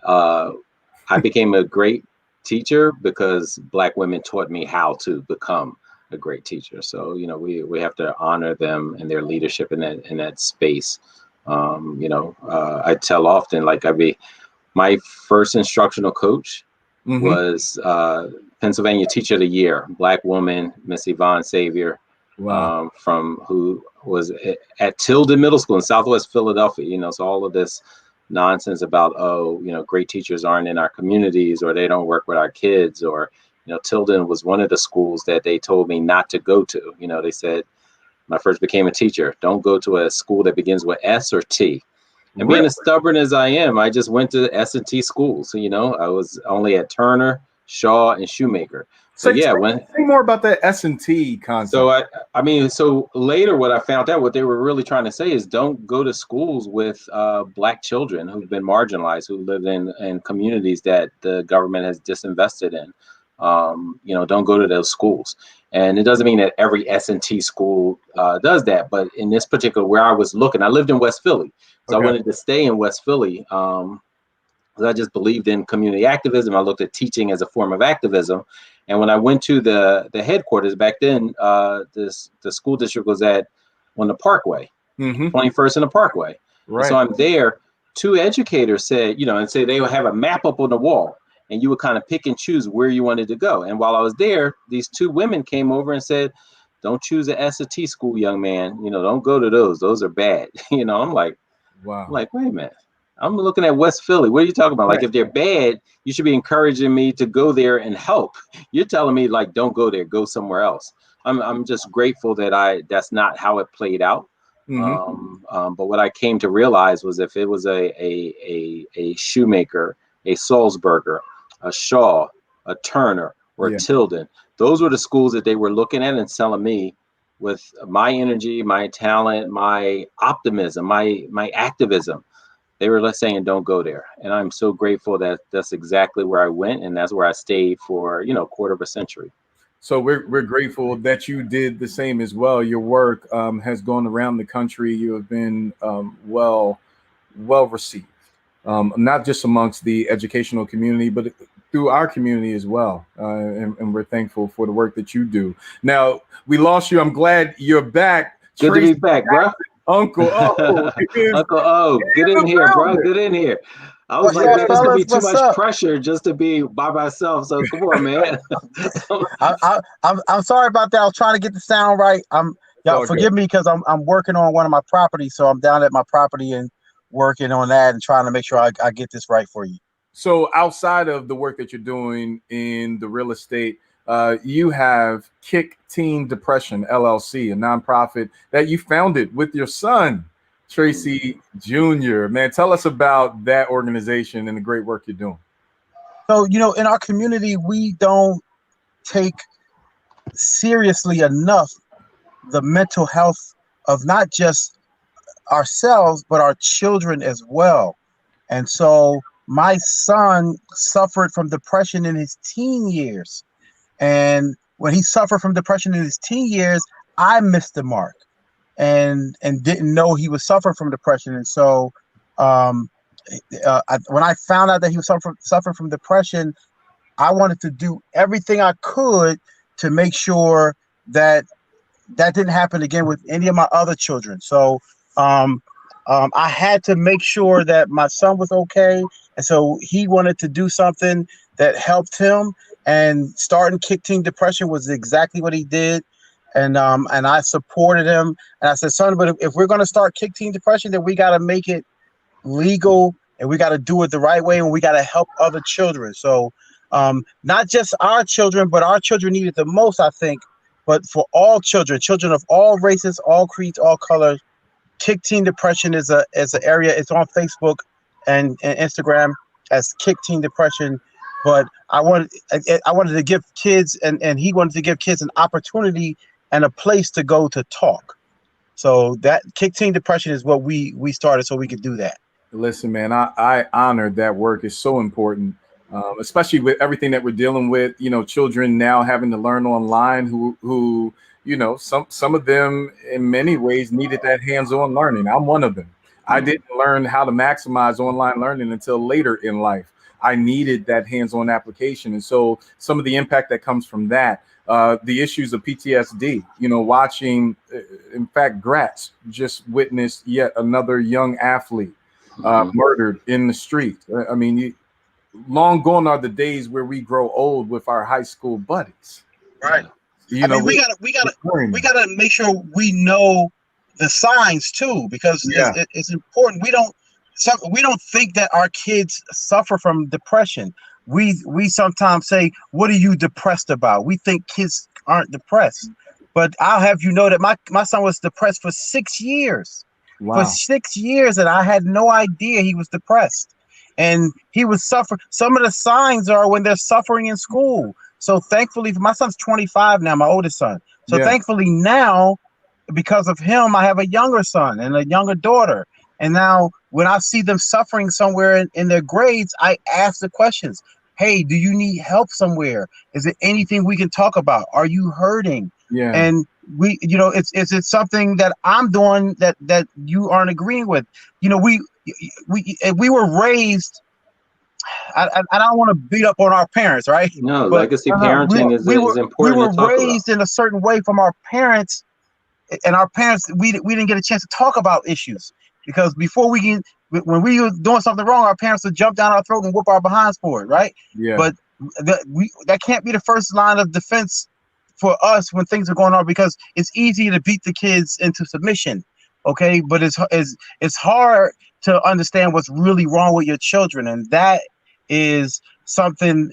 Speaker 11: I became a great teacher because Black women taught me how to become a great teacher. So we have to honor them and their leadership in that space. I tell often, like, my first instructional coach was Pennsylvania Teacher of the Year, Black woman, Miss Yvonne Savior, who was at Tilden Middle School in Southwest Philadelphia. So all of this nonsense about, great teachers aren't in our communities, or they don't work with our kids, or, Tilden was one of the schools that they told me not to go to. They said, when I first became a teacher, don't go to a school that begins with S or T. And being as stubborn as I am, I just went to S&T schools. I was only at Turner, Shaw, and Shoemaker. So say
Speaker 2: more about that S&T concept.
Speaker 11: So so later what I found out, what they were really trying to say is don't go to schools with Black children who've been marginalized, who live in communities that the government has disinvested in. Don't go to those schools. And it doesn't mean that every S&T school does that, but in this particular, where I was looking, I lived in West Philly. So I wanted to stay in West Philly because I just believed in community activism. I looked at teaching as a form of activism. And when I went to the headquarters back then, the school district was on the Parkway, 21st and the Parkway. Right. So I'm there. Two educators said, and say they would have a map up on the wall, and you would kind of pick and choose where you wanted to go. And while I was there, these two women came over and said, don't choose an S&T school, young man. Don't go to those. Those are bad. I'm like, wow. I'm like, wait a minute. I'm looking at West Philly. What are you talking about? Like, if they're bad, you should be encouraging me to go there and help. You're telling me, like, don't go there, go somewhere else. I'm just grateful that that's not how it played out. But what I came to realize was if it was a shoemaker a Salisbury, a Shaw, a Turner, or a Tilden. Those were the schools that they were looking at and telling me, with my energy, my talent, my optimism, my activism, they were saying, don't go there. And I'm so grateful that that's exactly where I went, and that's where I stayed for, a quarter of a century.
Speaker 2: So we're grateful that you did the same as well. Your work has gone around the country. You have been well received, not just amongst the educational community, but through our community as well. And we're thankful for the work that you do. Now, we lost you. I'm glad you're back.
Speaker 11: Good
Speaker 2: Tracy,
Speaker 11: to be back, bro.
Speaker 2: Uncle O.
Speaker 11: Uncle O, get in here, bro. Get in here. I was like, man, it's gonna be too much pressure just to be by myself. So come on, man.
Speaker 12: I'm sorry about that. I was trying to get the sound right. Y'all forgive me because I'm working on one of my properties, so I'm down at my property and working on that and trying to make sure I get this right for you.
Speaker 2: So outside of the work that you're doing in the real estate, you have Kick Teen Depression LLC, a nonprofit that you founded with your son, Tracy Jr. Man, tell us about that organization and the great work you're doing.
Speaker 12: So, in our community, we don't take seriously enough the mental health of not just ourselves, but our children as well. And so my son suffered from depression in his teen years. And when he suffered from depression in his teen years, I missed the mark and didn't know he was suffering from depression. And so when I found out that he was suffering from depression, I wanted to do everything I could to make sure that didn't happen again with any of my other children. So I had to make sure that my son was okay. And so he wanted to do something that helped him, and starting Kick Teen Depression was exactly what he did. And I supported him. And I said, son, but if we're going to start Kick Teen Depression, then we got to make it legal, and we got to do it the right way, and we got to help other children. So not just our children, but our children need it the most, I think. But for all children of all races, all creeds, all colors, Kick Teen Depression is an area. It's on Facebook and Instagram as Kick Teen Depression. But I wanted to give kids, and he wanted to give kids an opportunity and a place to go to talk. So that Kick Teen Depression is what we started so we could do that. Listen, man, I honor that work. It's so important, especially with everything that we're dealing with. Children now having to learn online who some of them in many ways needed that hands-on learning. I'm one of them. I didn't learn how to maximize online learning until later in life. I needed that hands-on application. And so some of the impact that comes from that, the issues of PTSD, watching, in fact, Gratz just witnessed yet another young athlete murdered in the street. I mean, long gone are the days where we grow old with our high school buddies. Right. We gotta make sure we know the signs too, because it's important. We don't think that our kids suffer from depression. We sometimes say, what are you depressed about? We think kids aren't depressed. But I'll have you know that my son was depressed for 6 years. Wow. For 6 years, and I had no idea he was depressed. And he was suffering. Some of the signs are when they're suffering in school. So thankfully, my son's 25 now, my oldest son. So thankfully now, because of him, I have a younger son and a younger daughter. And now when I see them suffering somewhere in their grades, I ask the questions. Hey, do you need help somewhere? Is there anything we can talk about? Are you hurting? Yeah. And it's something that I'm doing that you aren't agreeing with. We were raised. I don't want to beat up on our parents, right?
Speaker 11: No, but legacy parenting is important.
Speaker 12: We were raised in a certain way from our parents, and our parents we didn't get a chance to talk about issues, because before when we were doing something wrong, our parents would jump down our throat and whoop our behinds for it, right? Yeah. But that can't be the first line of defense for us when things are going on, because it's easy to beat the kids into submission, okay? But it's hard to understand what's really wrong with your children, and that is something.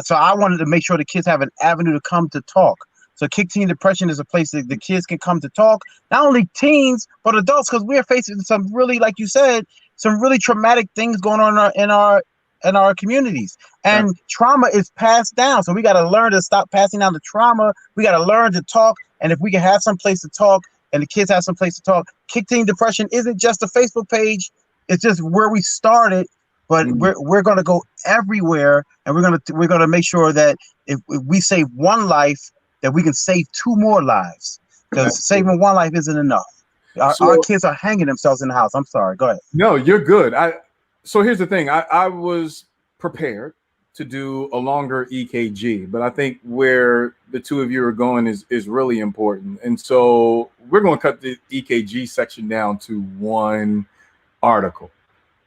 Speaker 12: So I wanted to make sure the kids have an avenue to come to talk. So Kick Teen Depression is a place that the kids can come to talk, not only teens but adults, because we're facing some really, like you said, some really traumatic things going on in our in our communities. And trauma is passed down. So we got to learn to stop passing down the trauma. We got to learn to talk. And if we can have some place to talk and the kids have some place to talk, Kick Teen Depression isn't just a Facebook page. It's just where we started, but we're going to go everywhere. And we're going to make sure that if we save one life, that we can save 2 more lives, because saving one life isn't enough. Our kids are hanging themselves in the house. I'm sorry. Go ahead.
Speaker 2: No, you're good. So here's the thing. I was prepared to do a longer EKG, but I think where the two of you are going is really important. And so we're going to cut the EKG section down to one article.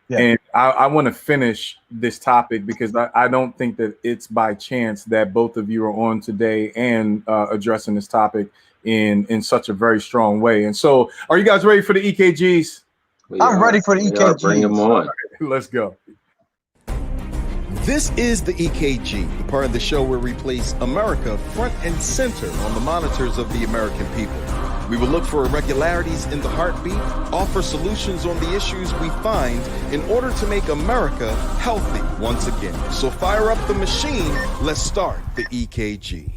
Speaker 2: Yeah. And I want to finish this topic because I don't think that it's by chance that both of you are on today and addressing this topic in such a very strong way. And so are you guys ready for the EKGs?
Speaker 12: I'm ready for the EKGs.
Speaker 11: Bring them on.
Speaker 2: Let's go.
Speaker 1: This is the EKG, the part of the show where we place America front and center on the monitors of the American people. We will look for irregularities in the heartbeat, offer solutions on the issues we find in order to make America healthy once again. So fire up the machine. Let's start the EKG.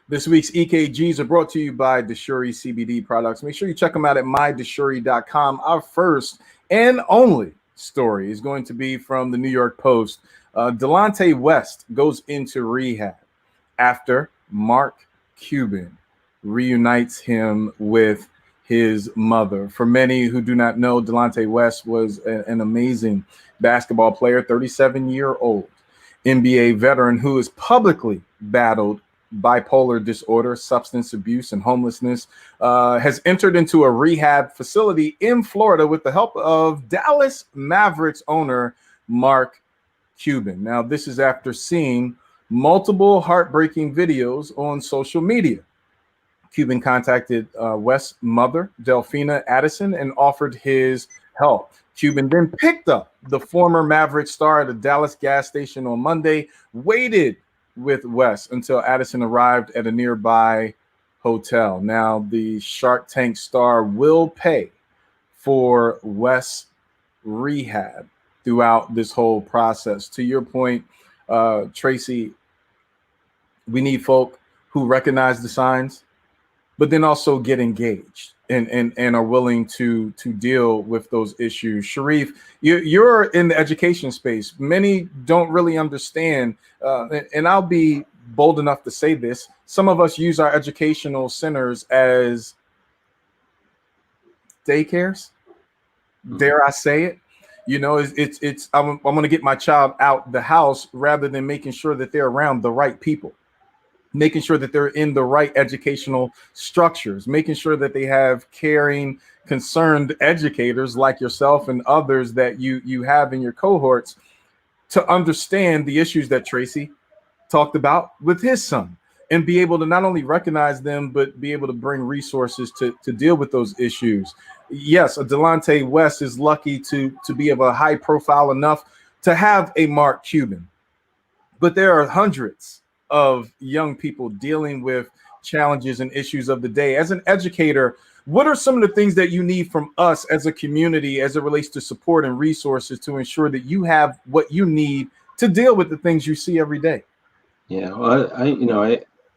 Speaker 2: This week's EKGs are brought to you by Deshuri CBD products. Make sure you check them out at mydeshuri.com. Our first and only story is going to be from the New York Post. Delonte West goes into rehab after Mark Cuban reunites him with his mother. For many who do not know, Delonte West was an amazing basketball player, 37-year-old NBA veteran who has publicly battled bipolar disorder, substance abuse, and homelessness, has entered into a rehab facility in Florida with the help of Dallas Mavericks owner Mark Cuban. Now, this is after seeing multiple heartbreaking videos on social media. Cuban contacted West's mother, Delphina Addison, and offered his help. Cuban then picked up the former Maverick star at a Dallas gas station on Monday, waited with West until Addison arrived at a nearby hotel. Now, the Shark Tank star will pay for West's rehab throughout this whole process. To your point, Tracy, we need folk who recognize the signs, but then also get engaged and are willing to deal with those issues. Sharif, you're in the education space. Many don't really understand, and I'll be bold enough to say this. Some of us use our educational centers as daycares. Dare I say it? You know, I'm going to get my child out the house rather than making sure that they're around the right people, making sure that they're in the right educational structures, making sure that they have caring, concerned educators like yourself and others that you have in your cohorts to understand the issues that Tracy talked about with his son and be able to not only recognize them, but be able to bring resources to deal with those issues. Yes, a Delonte West is lucky to be of a high profile enough to have a Mark Cuban, but there are hundreds of young people dealing with challenges and issues of the day. As an educator, what are some of the things that you need from us as a community as it relates to support and resources to ensure that you have what you need to deal with the things you see every day?
Speaker 11: Yeah, well,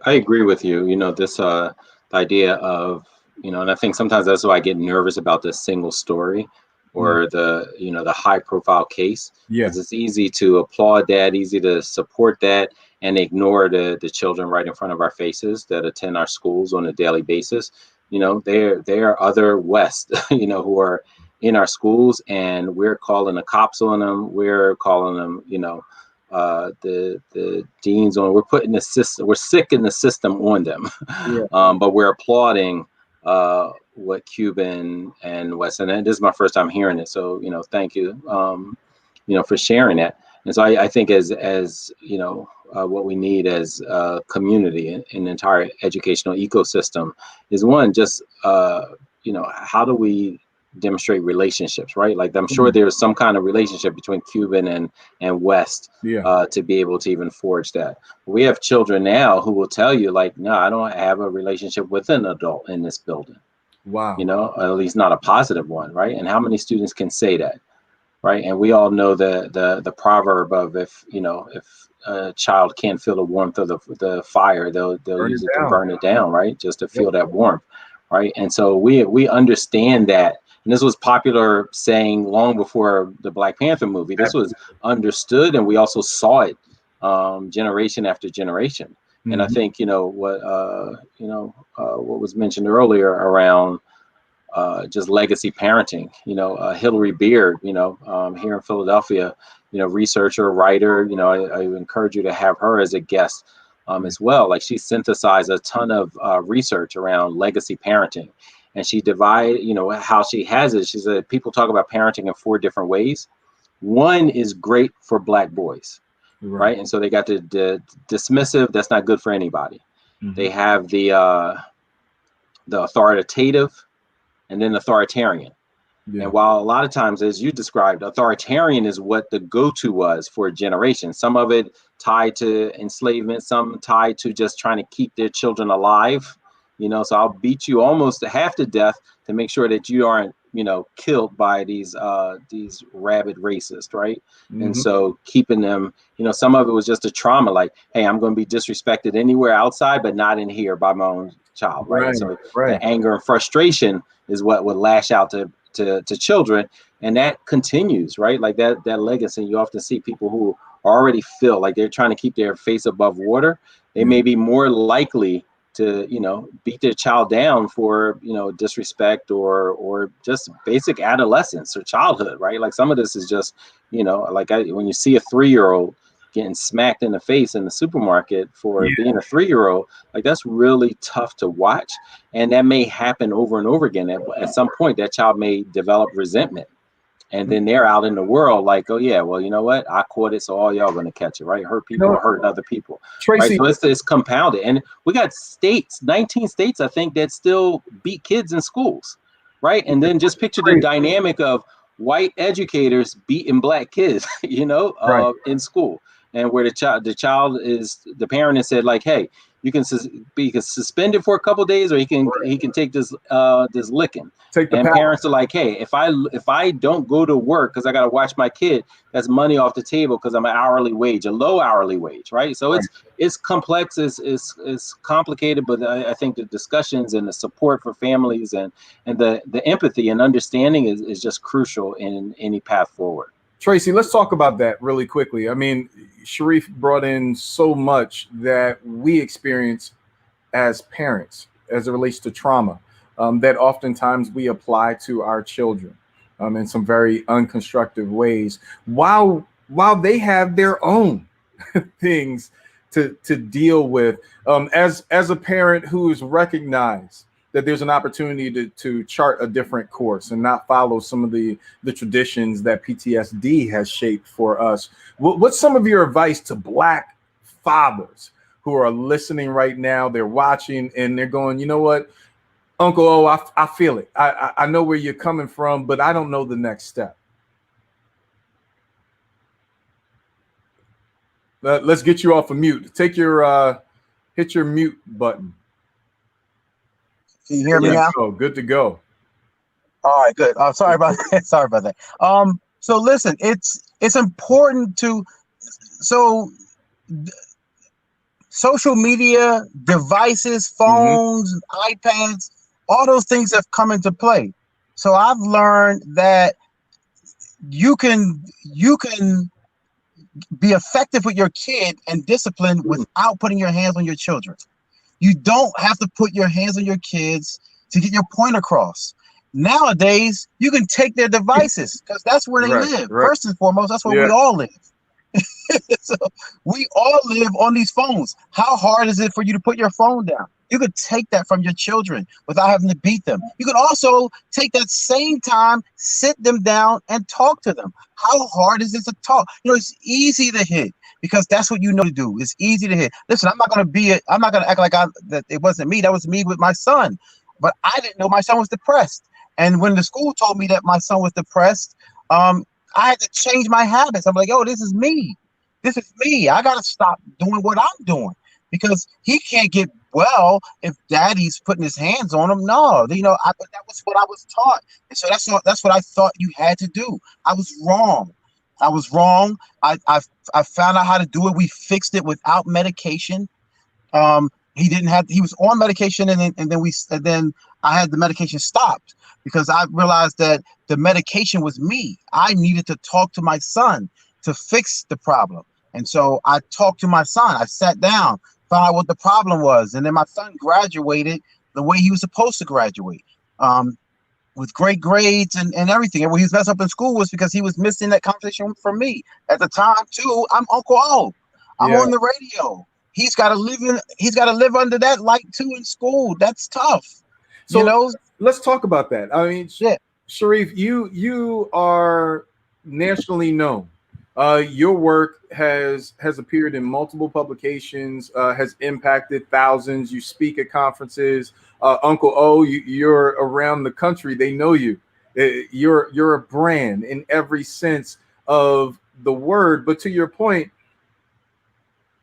Speaker 11: I agree with you. You know, this the idea of, you know, and I think sometimes that's why I get nervous about this single story or the high profile case. Yeah, it's easy to applaud that, easy to support that, and ignore the children right in front of our faces that attend our schools on a daily basis. You know, there are other West, you know, who are in our schools, and we're calling the cops on them. We're calling them, you know, the deans on. We're putting the system. We're sick in the system on them. Yeah. But we're applauding what Cuban and West. And this is my first time hearing it. So, you know, thank you, you know, for sharing that. And so I think as you know, what we need as a community and an entire educational ecosystem is one, just, you know, how do we demonstrate relationships, right? Like I'm sure there's some kind of relationship between Cuban and West to be able to even forge that. We have children now who will tell you like, no, I don't have a relationship with an adult in this building.
Speaker 2: Wow.
Speaker 11: You know, at least not a positive one, right? And how many students can say that? right? And we all know the proverb of if a child can't feel the warmth of the fire, they'll use it to burn it down, right? Just to feel that warmth, right? And so we understand that. And this was popular saying long before the Black Panther movie. This was understood, and we also saw it generation after generation. And I think what was mentioned earlier around just legacy parenting. Hillary Beard, here in Philadelphia, researcher, writer. I encourage you to have her as a guest as well. Like, she synthesized a ton of research around legacy parenting. And she divided, how she has it. She said people talk about parenting in 4 different ways. One is great for Black boys, right? And so they got the dismissive. That's not good for anybody. They have the authoritative, and then authoritarian. And while a lot of times, as you described, authoritarian is what the go-to was for a generation. Some of it tied to enslavement, some tied to just trying to keep their children alive. So I'll beat you almost half to death to make sure that you aren't, killed by these rabid racists, right? And so keeping them, some of it was just a trauma, like, hey, I'm going to be disrespected anywhere outside, but not in here by my own child, right? So the anger and frustration is what would lash out to children, and that continues, right? Like that legacy. You often see people who already feel like they're trying to keep their face above water. They may be more likely to beat their child down for disrespect or just basic adolescence or childhood, right? Like, some of this is just when you see a 3-year-old getting smacked in the face in the supermarket for being a 3-year-old, like, that's really tough to watch. And that may happen over and over again. At some point, that child may develop resentment. And then they're out in the world like, oh, yeah, well, you know what? I caught it, so all y'all going to catch it, right? Hurt people or hurt other people.
Speaker 2: Tracy,
Speaker 11: right? So it's compounded. And we got 19 states, I think, that still beat kids in schools, right? And then just picture the dynamic of white educators beating Black kids, in school. And where the parent has said, like, hey, you can be suspended for a couple of days, or he can take this licking. And parents are like, hey, if I don't go to work because I got to watch my kid, that's money off the table because I'm an hourly wage, a low hourly wage, right? So it's complex, it's complicated, but I think the discussions and the support for families and the empathy and understanding is just crucial in any path forward.
Speaker 2: Tracy, let's talk about that really quickly. I mean, Sharif brought in so much that we experience as parents as it relates to trauma that oftentimes we apply to our children in some very unconstructive ways, while they have their own things to deal with. As a parent who's recognized that there's an opportunity to chart a different course and not follow some of the traditions that PTSD has shaped for us, what's some of your advice to Black fathers who are listening right now? They're watching and they're going, you know what, Uncle O, I feel it. I know where you're coming from, but I don't know the next step. Let's get you off of mute. Hit your mute button.
Speaker 12: Can you hear me now?
Speaker 2: Oh, good to go.
Speaker 12: All right, good. Sorry about that. Sorry about that. So listen, it's important to social media, devices, phones, iPads, all those things have come into play. So I've learned that you can be effective with your kid and disciplined without putting your hands on your children. You don't have to put your hands on your kids to get your point across. Nowadays, you can take their devices because that's where they live. Right. First and foremost, that's where we all live. So we all live on these phones. How hard is it for you to put your phone down? You could take that from your children without having to beat them. You could also take that same time, sit them down and talk to them. How hard is it to talk? It's easy to hit because that's what you know to do. It's easy to hit. Listen, I'm not going to act like that it wasn't me. That was me with my son. But I didn't know my son was depressed. And when the school told me that my son was depressed, I had to change my habits. I'm like, this is me. This is me. I got to stop doing what I'm doing because he can't get well, if daddy's putting his hands on him, no, but that was what I was taught. And so that's what I thought you had to do. I was wrong. I found out how to do it. We fixed it without medication. He was on medication, and then I had the medication stopped because I realized that the medication was me. I needed to talk to my son to fix the problem. And so I talked to my son. I sat down, found out what the problem was. And then my son graduated the way he was supposed to graduate, with great grades and everything. And when he was messed up in school was because he was missing that conversation from me. At the time, too, I'm Uncle O. I'm on the radio. He's got to live under that light, too, in school. That's tough.
Speaker 2: So let's talk about that. I mean, Sharif, you are nationally known. Your work has appeared in multiple publications, has impacted thousands. You speak at conferences. Uncle O, you're around the country. They know you. You're a brand in every sense of the word. But to your point,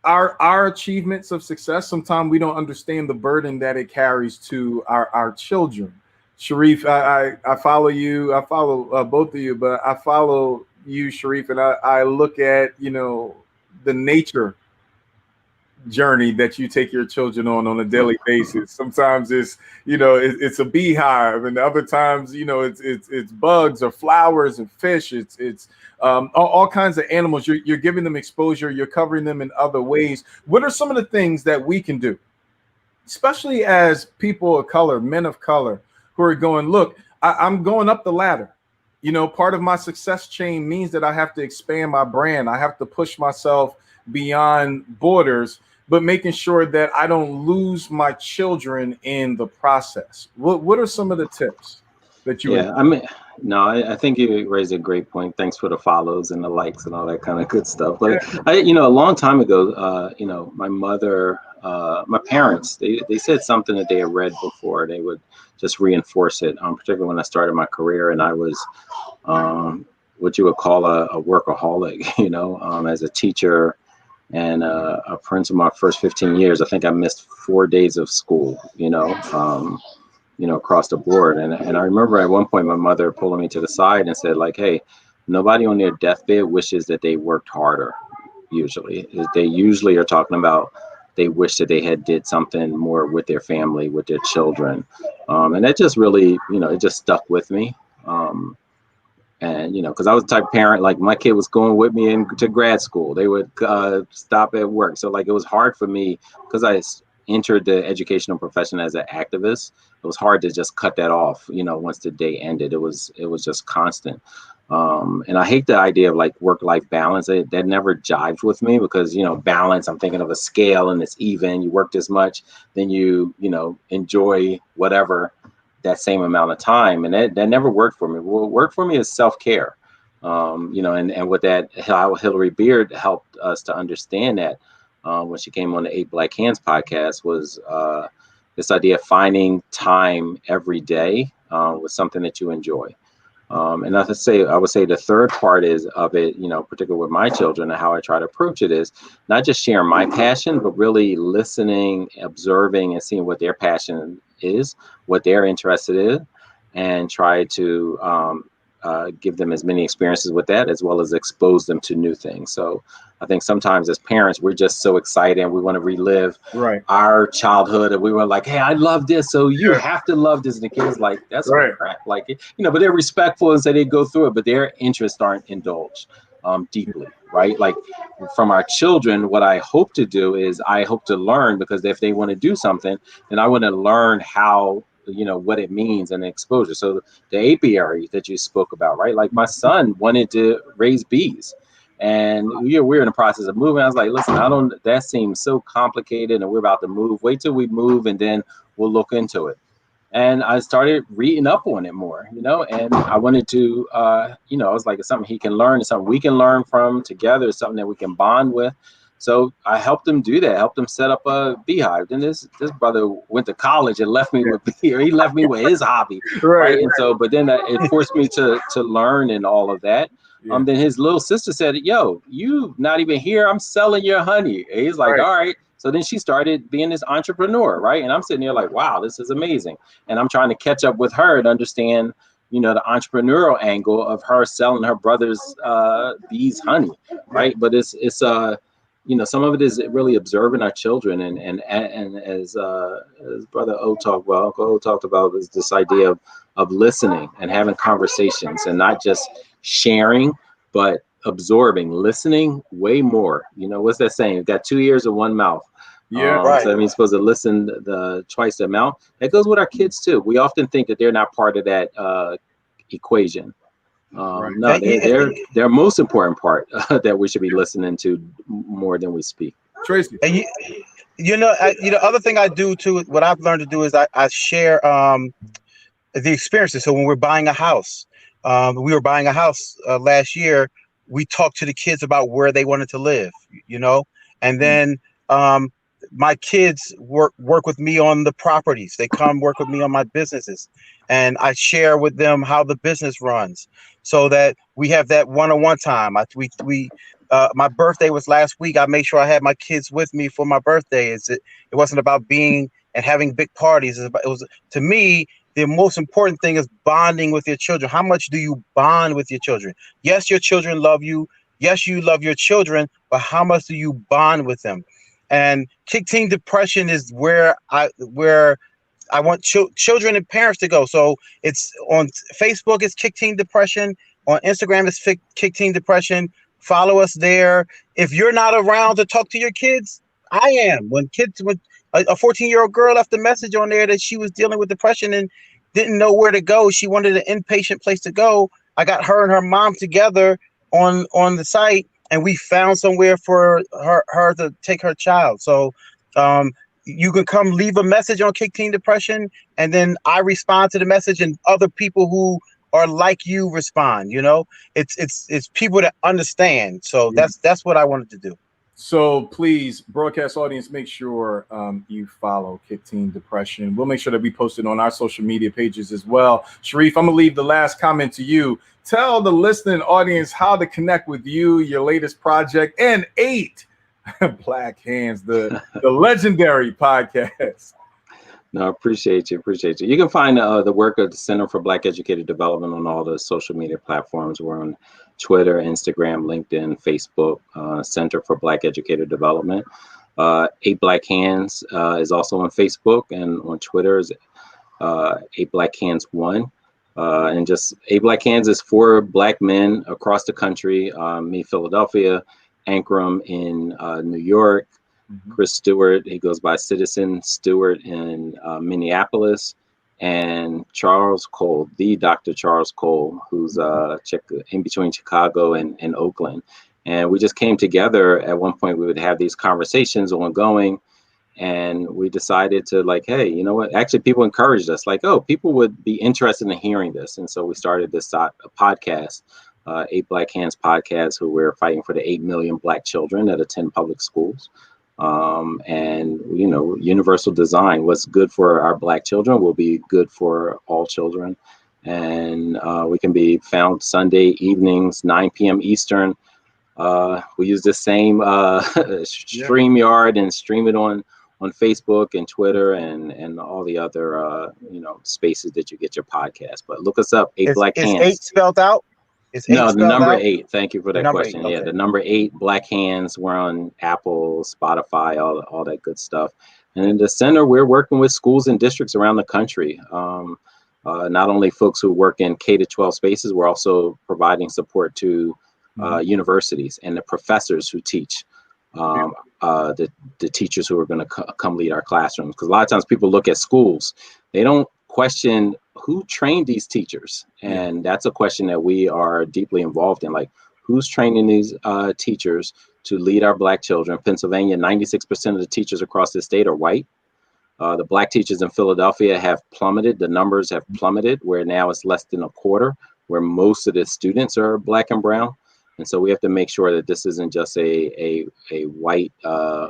Speaker 2: our achievements of success, sometimes we don't understand the burden that it carries to our children. Sharif, I follow you. I follow both of you, but I follow you, Sharif, and I look at the nature journey that you take your children on a daily basis. Sometimes it's a beehive, and other times it's bugs or flowers and fish. It's all kinds of animals. You're giving them exposure. You're covering them in other ways. What are some of the things that we can do, especially as people of color, men of color, who are going, look, I'm going up the ladder. Part of my success chain means that I have to expand my brand. I have to push myself beyond borders, but making sure that I don't lose my children in the process. What are some of the tips that you would?
Speaker 11: I think you raised a great point. Thanks for the follows and the likes and all that kind of good stuff. But a long time ago, my mother, my parents, they said something that they had read before. They would just reinforce it, particularly when I started my career and I was what you would call a workaholic, as a teacher and a principal. My first 15 years, I think I missed 4 days of school, across the board. And I remember at one point my mother pulling me to the side and said, like, hey, nobody on their deathbed wishes that they worked harder. They usually are talking about they wish that they had did something more with their family, with their children. And that just really, it just stuck with me. And, because I was the type of parent, like my kid was going with me into grad school. They would stop at work. So like, it was hard for me because I entered the educational profession as an activist. It was hard to just cut that off, once the day ended. It was just constant. And I hate the idea of like work-life balance. That never jives with me because, balance, I'm thinking of a scale and it's even. You work this much, then you enjoy whatever that same amount of time. And that never worked for me. What worked for me is self-care. And with that, how Hillary Beard helped us to understand that when she came on the 8 Black Hands podcast was this idea of finding time every day with something that you enjoy. And I would say the third part of it, particularly with my children and how I try to approach it is not just sharing my passion, but really listening, observing, and seeing what their passion is, what they're interested in, and try to give them as many experiences with that, as well as expose them to new things. So I think sometimes as parents, we're just so excited and we want to relive our childhood, and we were like, hey, I love this, so you have to love this. And the kids like, that's crap. Like, but they're respectful and say they go through it, but their interests aren't indulged deeply, right? Like from our children, what I hope to do is I hope to learn, because if they want to do something, then I want to learn how, what it means and exposure. So the apiary that you spoke about, right? Like my son wanted to raise bees. And we're in the process of moving. I was like, listen, that seems so complicated and we're about to move. Wait till we move and then we'll look into it. And I started reading up on it more, and I wanted to, I was like, it's something he can learn. It's something we can learn from together. It's something that we can bond with. So I helped him do that, helped him set up a beehive. Then this brother went to college and left me with beer. He left me with his hobby. Right. And so, but then it forced me to learn and all of that. Yeah. Then his little sister said, yo, you not even here. I'm selling your honey. And he's like, all right. So then she started being this entrepreneur, right? And I'm sitting there like, wow, this is amazing. And I'm trying to catch up with her to understand, you know, the entrepreneurial angle of her selling her brother's bees honey, right? But it's you know, some of it is really observing our children, and as Brother O talked about, Uncle O talked about, is this idea of listening and having conversations and not just sharing, but absorbing, listening way more. You know, what's that saying? You've got 2 ears and 1 mouth.
Speaker 2: Yeah,
Speaker 12: right.
Speaker 11: So that means supposed to listen twice the amount. That goes with our kids too. We often think that they're not part of that equation. No, they're most important part that we should be listening to more than we speak.
Speaker 2: Tracy,
Speaker 12: and you know, other thing I do too, what I've learned to do is I share the experiences. So when we're buying a house, we were buying a house last year. We talked to the kids about where they wanted to live, you know, and then my kids work with me on the properties. They come work with me on my businesses, and I share with them how the business runs, so that we have that one-on-one time. My birthday was last week. I made sure I had my kids with me for my birthday. It wasn't about being and having big parties. It was, to me, the most important thing is bonding with your children. How much do you bond with your children? Yes, your children love you. Yes, you love your children, but how much do you bond with them? And Kick Teen Depression is where I want children and parents to go. So it's on Facebook, it's Kick Teen Depression. On Instagram, it's Kick Teen Depression. Follow us there. If you're not around to talk to your kids, I am. When a 14-year-old girl left a message on there that she was dealing with depression and didn't know where to go, she wanted an inpatient place to go. I got her and her mom together on the site, and we found somewhere for her to take her child. So you can come leave a message on Kick Teen Depression, and then I respond to the message, and other people who are like you respond. You know, it's people that understand. So that's what I wanted to do.
Speaker 2: So please, broadcast audience, make sure you follow Kick Teen Depression. We'll make sure that we post it on our social media pages as well. Sharif, I'm gonna leave the last comment to you. Tell the listening audience how to connect with you, your latest project, and 8 Black Hands, the legendary podcast.
Speaker 11: No, appreciate you. You can find the work of the Center for Black Educator Development on all the social media platforms. We're on Twitter, Instagram, LinkedIn, Facebook, Center for Black Educator Development. 8 Black Hands is also on Facebook, and on Twitter is 8 Black Hands 1. And just 8 Black Hands is for Black men across the country, me, Philadelphia, Ankrum in New York, Chris Stewart, he goes by Citizen Stewart in Minneapolis, and Charles Cole, the Dr. Charles Cole, who's in between Chicago and Oakland. And we just came together. At one point, we would have these conversations ongoing, and we decided to, like, hey, you know what? Actually, people encouraged us, like, oh, people would be interested in hearing this. And so we started this podcast, 8 Black Hands podcast, who we're fighting for the 8 million Black children that attend public schools. And, you know, universal design, what's good for our Black children will be good for all children. And we can be found Sunday evenings, 9 p.m. Eastern. We use the same StreamYard and stream it on Facebook and Twitter and all the other, spaces that you get your podcast. But look us up, 8 Black Hands.
Speaker 12: Is 8 spelled out?
Speaker 11: No, the number 8. Thank you for that question.
Speaker 12: 8, okay.
Speaker 11: Yeah, the number 8, Black Hands. We're on Apple, Spotify, all that good stuff. And in the center, we're working with schools and districts around the country. Not only folks who work in K-12 spaces, we're also providing support to universities and the professors who teach, the teachers who are going to come lead our classrooms. Because a lot of times people look at schools, they don't question who trained these teachers, and that's a question that we are deeply involved in. Like, who's training these teachers to lead our Black children? Pennsylvania, 96% of the teachers across the state are white. The Black teachers in Philadelphia have plummeted. The numbers have plummeted, where now it's less than a quarter, where most of the students are Black and brown. And so we have to make sure that this isn't just a white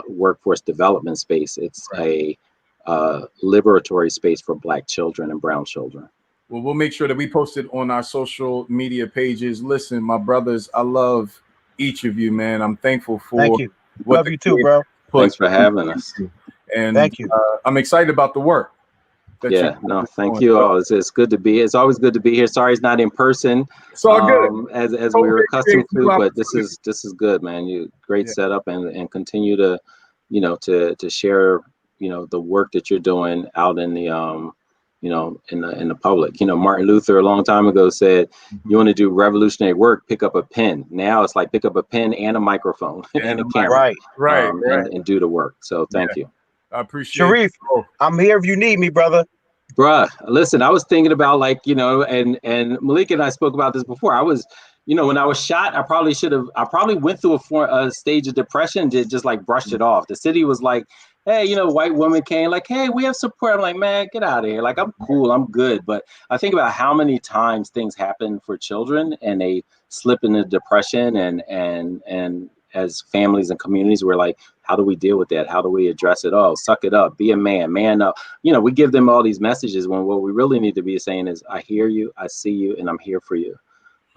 Speaker 11: workforce development space. It's a liberatory space for Black children and brown children.
Speaker 2: Well, we'll make sure that we post it on our social media pages. Listen, my brothers, I love each of you, man. I'm thankful for
Speaker 12: Thank you. Love you too, bro.
Speaker 2: put.
Speaker 11: Thanks for having us.
Speaker 2: And
Speaker 12: Thank you.
Speaker 2: I'm excited about the work.
Speaker 11: Yeah, no, thank you all. It's good to be. It's always good to be here. Sorry, it's not in person.
Speaker 2: It's all good.
Speaker 11: As we were accustomed to, but this is good, man. You great setup, and continue to, to share, the work that you're doing out in the in the public. Martin Luther a long time ago said, you want to do revolutionary work, pick up a pen. Now it's like pick up a pen and a microphone and a camera,
Speaker 12: right.
Speaker 11: And do the work. So thank you.
Speaker 2: I appreciate
Speaker 12: Sharif, I'm here if you need me, brother.
Speaker 11: Bruh, listen, I was thinking about and Malik and I spoke about this before. I was, when I was shot, I probably went through a stage of depression, just like brushed it off. The city was like, hey, white woman came like, hey, we have support. I'm like, man, get out of here. Like, I'm cool, I'm good. But I think about how many times things happen for children and they slip into depression and as families and communities, we're like, how do we deal with that? How do we address it? Oh, suck it up, be a man up. We give them all these messages when what we really need to be saying is, I hear you, I see you, and I'm here for you.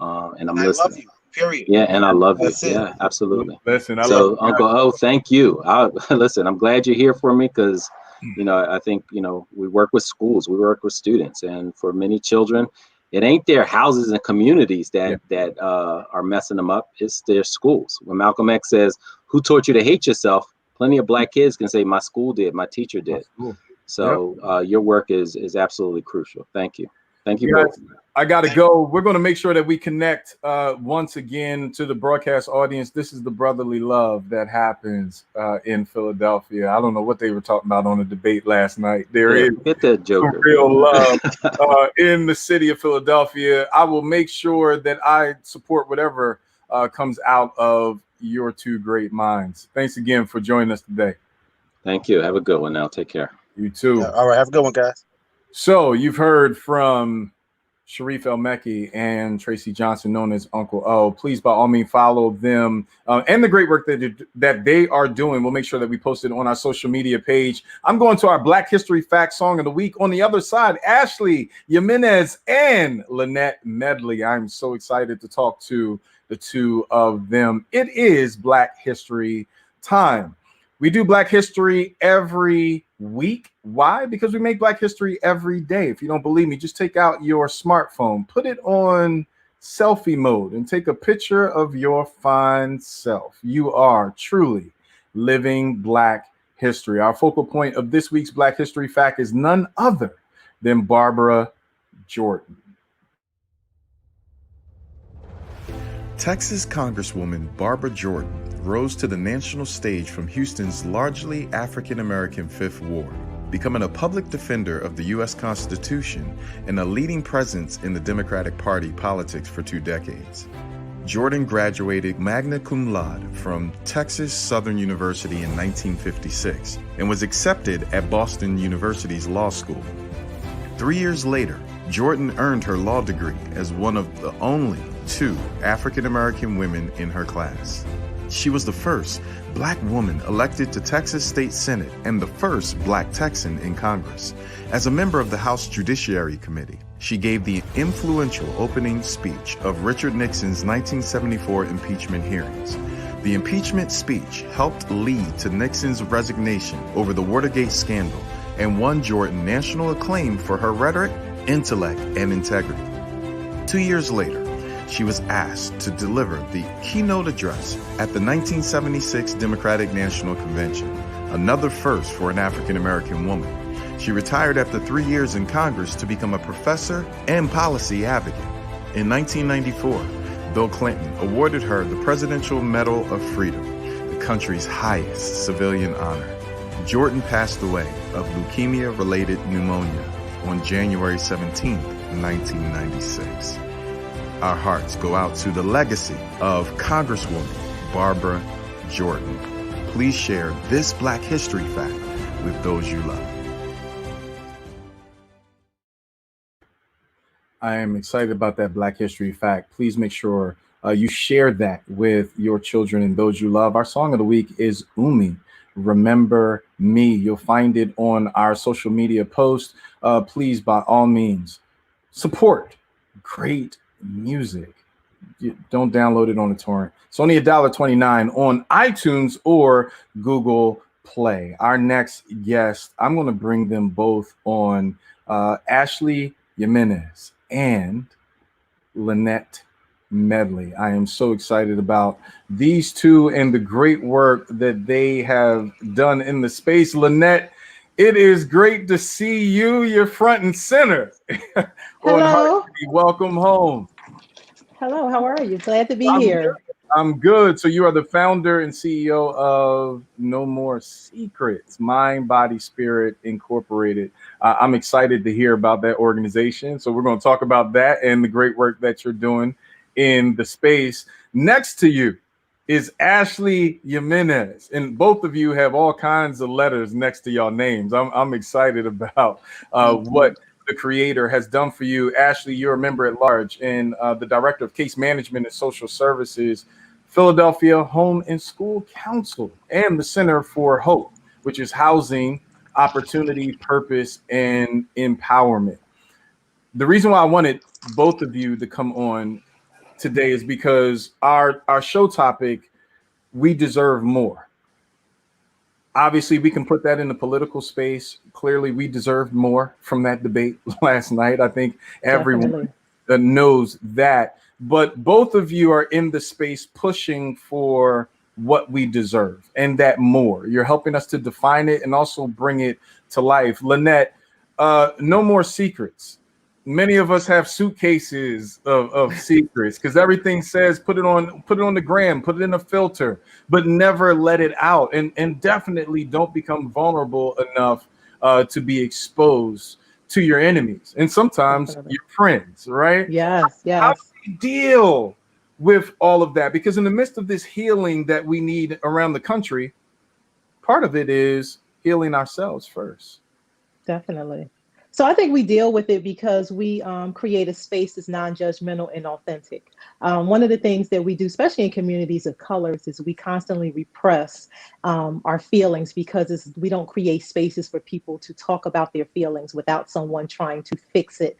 Speaker 11: And I'm listening. I love you, period. Yeah, and I love you. Yeah, absolutely.
Speaker 2: Listen,
Speaker 11: so Uncle O, thank you. Listen, I'm glad you're here for me because, I think, we work with schools, we work with students, and for many children, it ain't their houses and communities that are messing them up. It's their schools. When Malcolm X says, who taught you to hate yourself? Plenty of Black kids can say, my school did, my teacher did. So your work is absolutely crucial. Thank you. Thank you both.
Speaker 2: I got to go. We're going to make sure that we connect once again to the broadcast audience. This is the brotherly love that happens in Philadelphia. I don't know what they were talking about on the debate last night. There is
Speaker 11: get that joker.
Speaker 2: Real love in the city of Philadelphia. I will make sure that I support whatever comes out of your two great minds. Thanks again for joining us today.
Speaker 11: Thank you. Have a good one now. Take care.
Speaker 2: You too.
Speaker 12: Yeah, all right. Have a good one, guys.
Speaker 2: So you've heard from Sharif El-Mekki and Tracy Johnson, known as Uncle O. Please, by all means, follow them and the great work that they are doing. We'll make sure that we post it on our social media page. I'm going to our Black History Fact Song of the Week. On the other side, Ashley, Jimenez, and Lynette Medley. I'm so excited to talk to the two of them. It is Black History time. We do Black History every week. Why? Because we make Black History every day. If you don't believe me, just take out your smartphone, put it on selfie mode, and take a picture of your fine self. You are truly living Black history. Our focal point of this week's Black History Fact is none other than Barbara Jordan.
Speaker 1: Texas Congresswoman Barbara Jordan rose to the national stage from Houston's largely African-American Fifth Ward, becoming a public defender of the U.S. Constitution and a leading presence in the Democratic Party politics for 2 decades. Jordan graduated magna cum laude from Texas Southern University in 1956 and was accepted at Boston University's law school. 3 years later, Jordan earned her law degree as one of the only 2 African-American women in her class. She was the first Black woman elected to Texas State Senate and the first Black Texan in Congress. As a member of the House Judiciary Committee, she gave the influential opening speech of Richard Nixon's 1974 impeachment hearings. The impeachment speech helped lead to Nixon's resignation over the Watergate scandal and won Jordan national acclaim for her rhetoric, intellect, and integrity. 2 years later, she was asked to deliver the keynote address at the 1976 Democratic National Convention, another first for an African-American woman. She retired after 3 years in Congress to become a professor and policy advocate. In 1994, Bill Clinton awarded her the Presidential Medal of Freedom, the country's highest civilian honor. Jordan passed away of leukemia-related pneumonia on January 17, 1996. Our hearts go out to the legacy of Congresswoman Barbara Jordan. Please share this Black History fact with those you love.
Speaker 2: I am excited about that Black History fact. Please make sure you share that with your children and those you love. Our song of the week is Umi, Remember Me. You'll find it on our social media post. Please, by all means, support great music. Don't download it on a torrent. It's only $1.29 on iTunes or Google play. Our next guest, I'm going to bring them both on, Ashley Jimenez and Lynette Medley. I am so excited about these two and the great work that they have done in the space. Lynette, it is great to see you. You're front and center.
Speaker 13: Hello.
Speaker 2: Welcome home.
Speaker 13: Hello, how are you? Glad to be here.
Speaker 2: I'm good. So you are the founder and CEO of No More Secrets, Mind, Body, Spirit Incorporated. I'm excited to hear about that organization. So we're going to talk about that and the great work that you're doing in the space. Next to you is Ashley Jimenez, and both of you have all kinds of letters next to y'all names. I'm excited about what the creator has done for you. Ashley, you're a member at large and the director of case management and social services, Philadelphia Home and School Council, and the Center for Hope, which is housing, opportunity, purpose, and empowerment. The reason why I wanted both of you to come on today is because our show topic, we deserve more. Obviously, we can put that in the political space. Clearly, we deserved more from that debate last night. I think everyone knows that. But both of you are in the space pushing for what we deserve and that more. You're helping us to define it and also bring it to life. Lynette, no more secrets. Many of us have suitcases of secrets because everything says put it on the gram, put it in a filter, but never let it out. And definitely don't become vulnerable enough to be exposed to your enemies and sometimes your friends, right?
Speaker 13: Yes.
Speaker 2: How do we deal with all of that? Because in the midst of this healing that we need around the country, part of it is healing ourselves first.
Speaker 13: Definitely. So I think we deal with it because we create a space that's non-judgmental and authentic. One of the things that we do, especially in communities of colors, is we constantly repress our feelings because we don't create spaces for people to talk about their feelings without someone trying to fix it.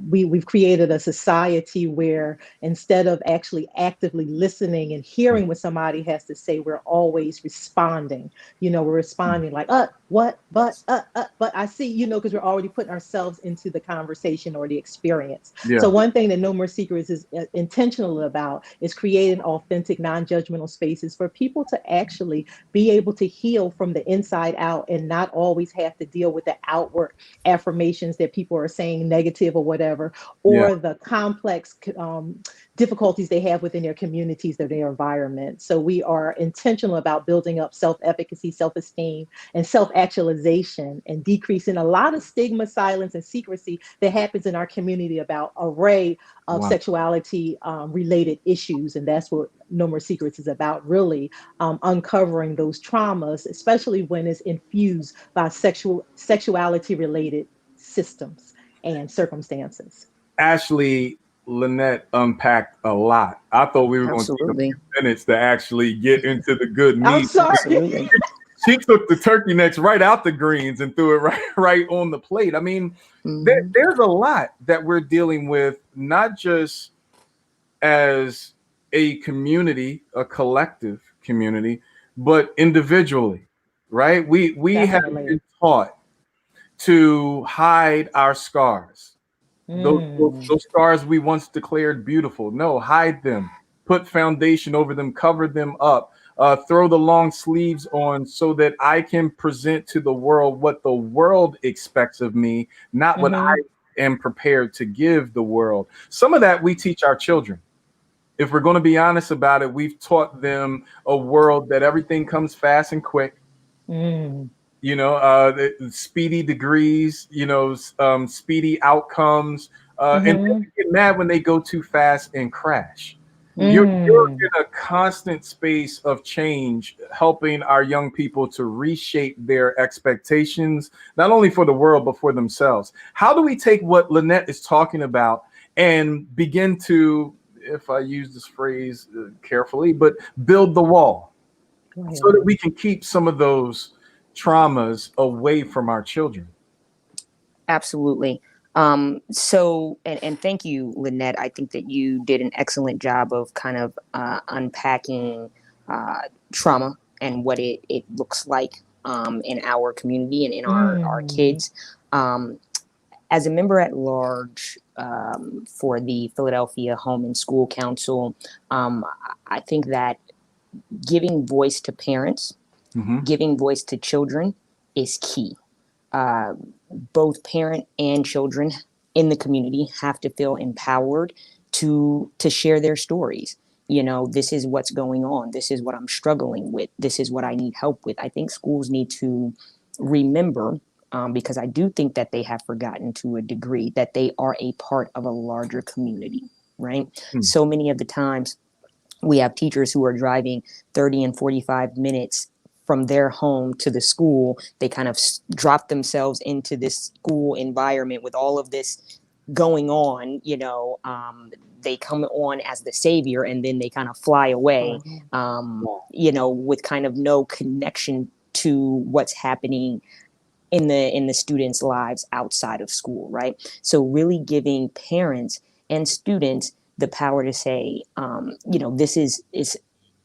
Speaker 13: We've created a society where instead of actually actively listening and hearing what somebody has to say, we're always responding. We're responding like, what, but I see, because we're already putting ourselves into the conversation or the experience.
Speaker 2: Yeah.
Speaker 13: So one thing that No More Secrets is intentional about is creating authentic, non-judgmental spaces for people to actually be able to heal from the inside out and not always have to deal with the outward affirmations that people are saying negative or whatever, or the complex difficulties they have within their communities or their environment. So we are intentional about building up self-efficacy, self-esteem, and self-actualization, and decreasing a lot of stigma, silence, and secrecy that happens in our community about array of sexuality related issues. And that's what No More Secrets is about, really uncovering those traumas, especially when it's infused by sexuality related systems and circumstances.
Speaker 2: Ashley, Lynette unpacked a lot. I thought we were going to take a few minutes to actually get into the good meat.
Speaker 13: I'm sorry.
Speaker 2: She took the turkey necks right out the greens and threw it right on the plate. I mean, there's a lot that we're dealing with, not just as a community, a collective community, but individually, right? We have been taught to hide our scars. Those scars we once declared beautiful. No, hide them. Put foundation over them. Cover them up. Throw the long sleeves on so that I can present to the world what the world expects of me, not what I am prepared to give the world. Some of that we teach our children. If we're going to be honest about it, we've taught them a world that everything comes fast and quick. The speedy degrees, speedy outcomes, and they get mad when they go too fast and crash. You're in a constant space of change, helping our young people to reshape their expectations, not only for the world, but for themselves. How do we take what Lynette is talking about and begin to, if I use this phrase carefully, but build the wall so that we can keep some of those traumas away from our children?
Speaker 14: Absolutely. And thank you, Lynette. I think that you did an excellent job of kind of unpacking trauma what it looks like in our community and in our kids. As a member at large for the Philadelphia Home and School Council, I think that giving voice to parents, giving voice to children is key. Both parent and children in the community have to feel empowered to share their stories. You know, this is what's going on. This is what I'm struggling with. This is what I need help with. I think schools need to remember, because I do think that they have forgotten to a degree, that they are a part of a larger community, right? So many of the times we have teachers who are driving 30 and 45 minutes from their home to the school. They kind of drop themselves into this school environment with all of this going on, you know. They come on as the savior and then they kind of fly away, you know, with kind of no connection to what's happening in the students' lives outside of school, right? So really giving parents and students the power to say, you know, this is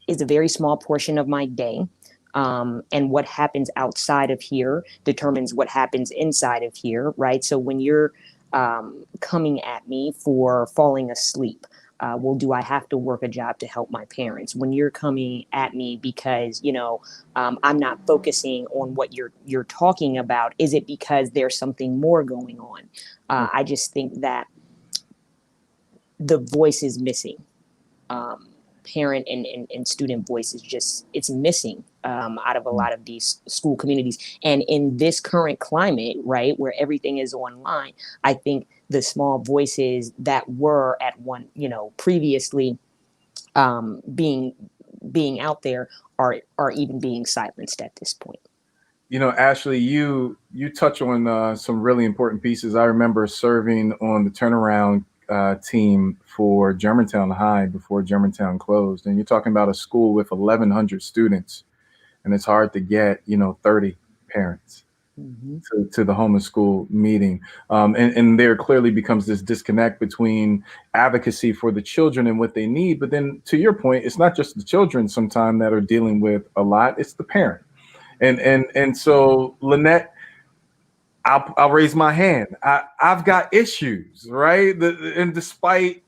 Speaker 14: a very small portion of my day. And what happens outside of here determines what happens inside of here, right? So when you're coming at me for falling asleep, well, do I have to work a job to help my parents? When you're coming at me because, you know, I'm not focusing on what you're talking about, is it because there's something more going on? I just think that the voice is missing. Parent and student voice is just, it's missing out of a lot of these school communities. And in this current climate, right, where everything is online, I think the small voices that were at one, you know, previously being out there are even being silenced at this point.
Speaker 2: You know, Ashley, you touch on some really important pieces. I remember serving on the turnaround team for Germantown High before Germantown closed, and you're talking about a school with 1,100 students, and it's hard to get, you know, 30 parents to the home and school meeting, and there clearly becomes this disconnect between advocacy for the children and what they need. But then, to your point, it's not just the children sometimes that are dealing with a lot; it's the parent, and so Lynette, I'll raise my hand. I've got issues, right? And despite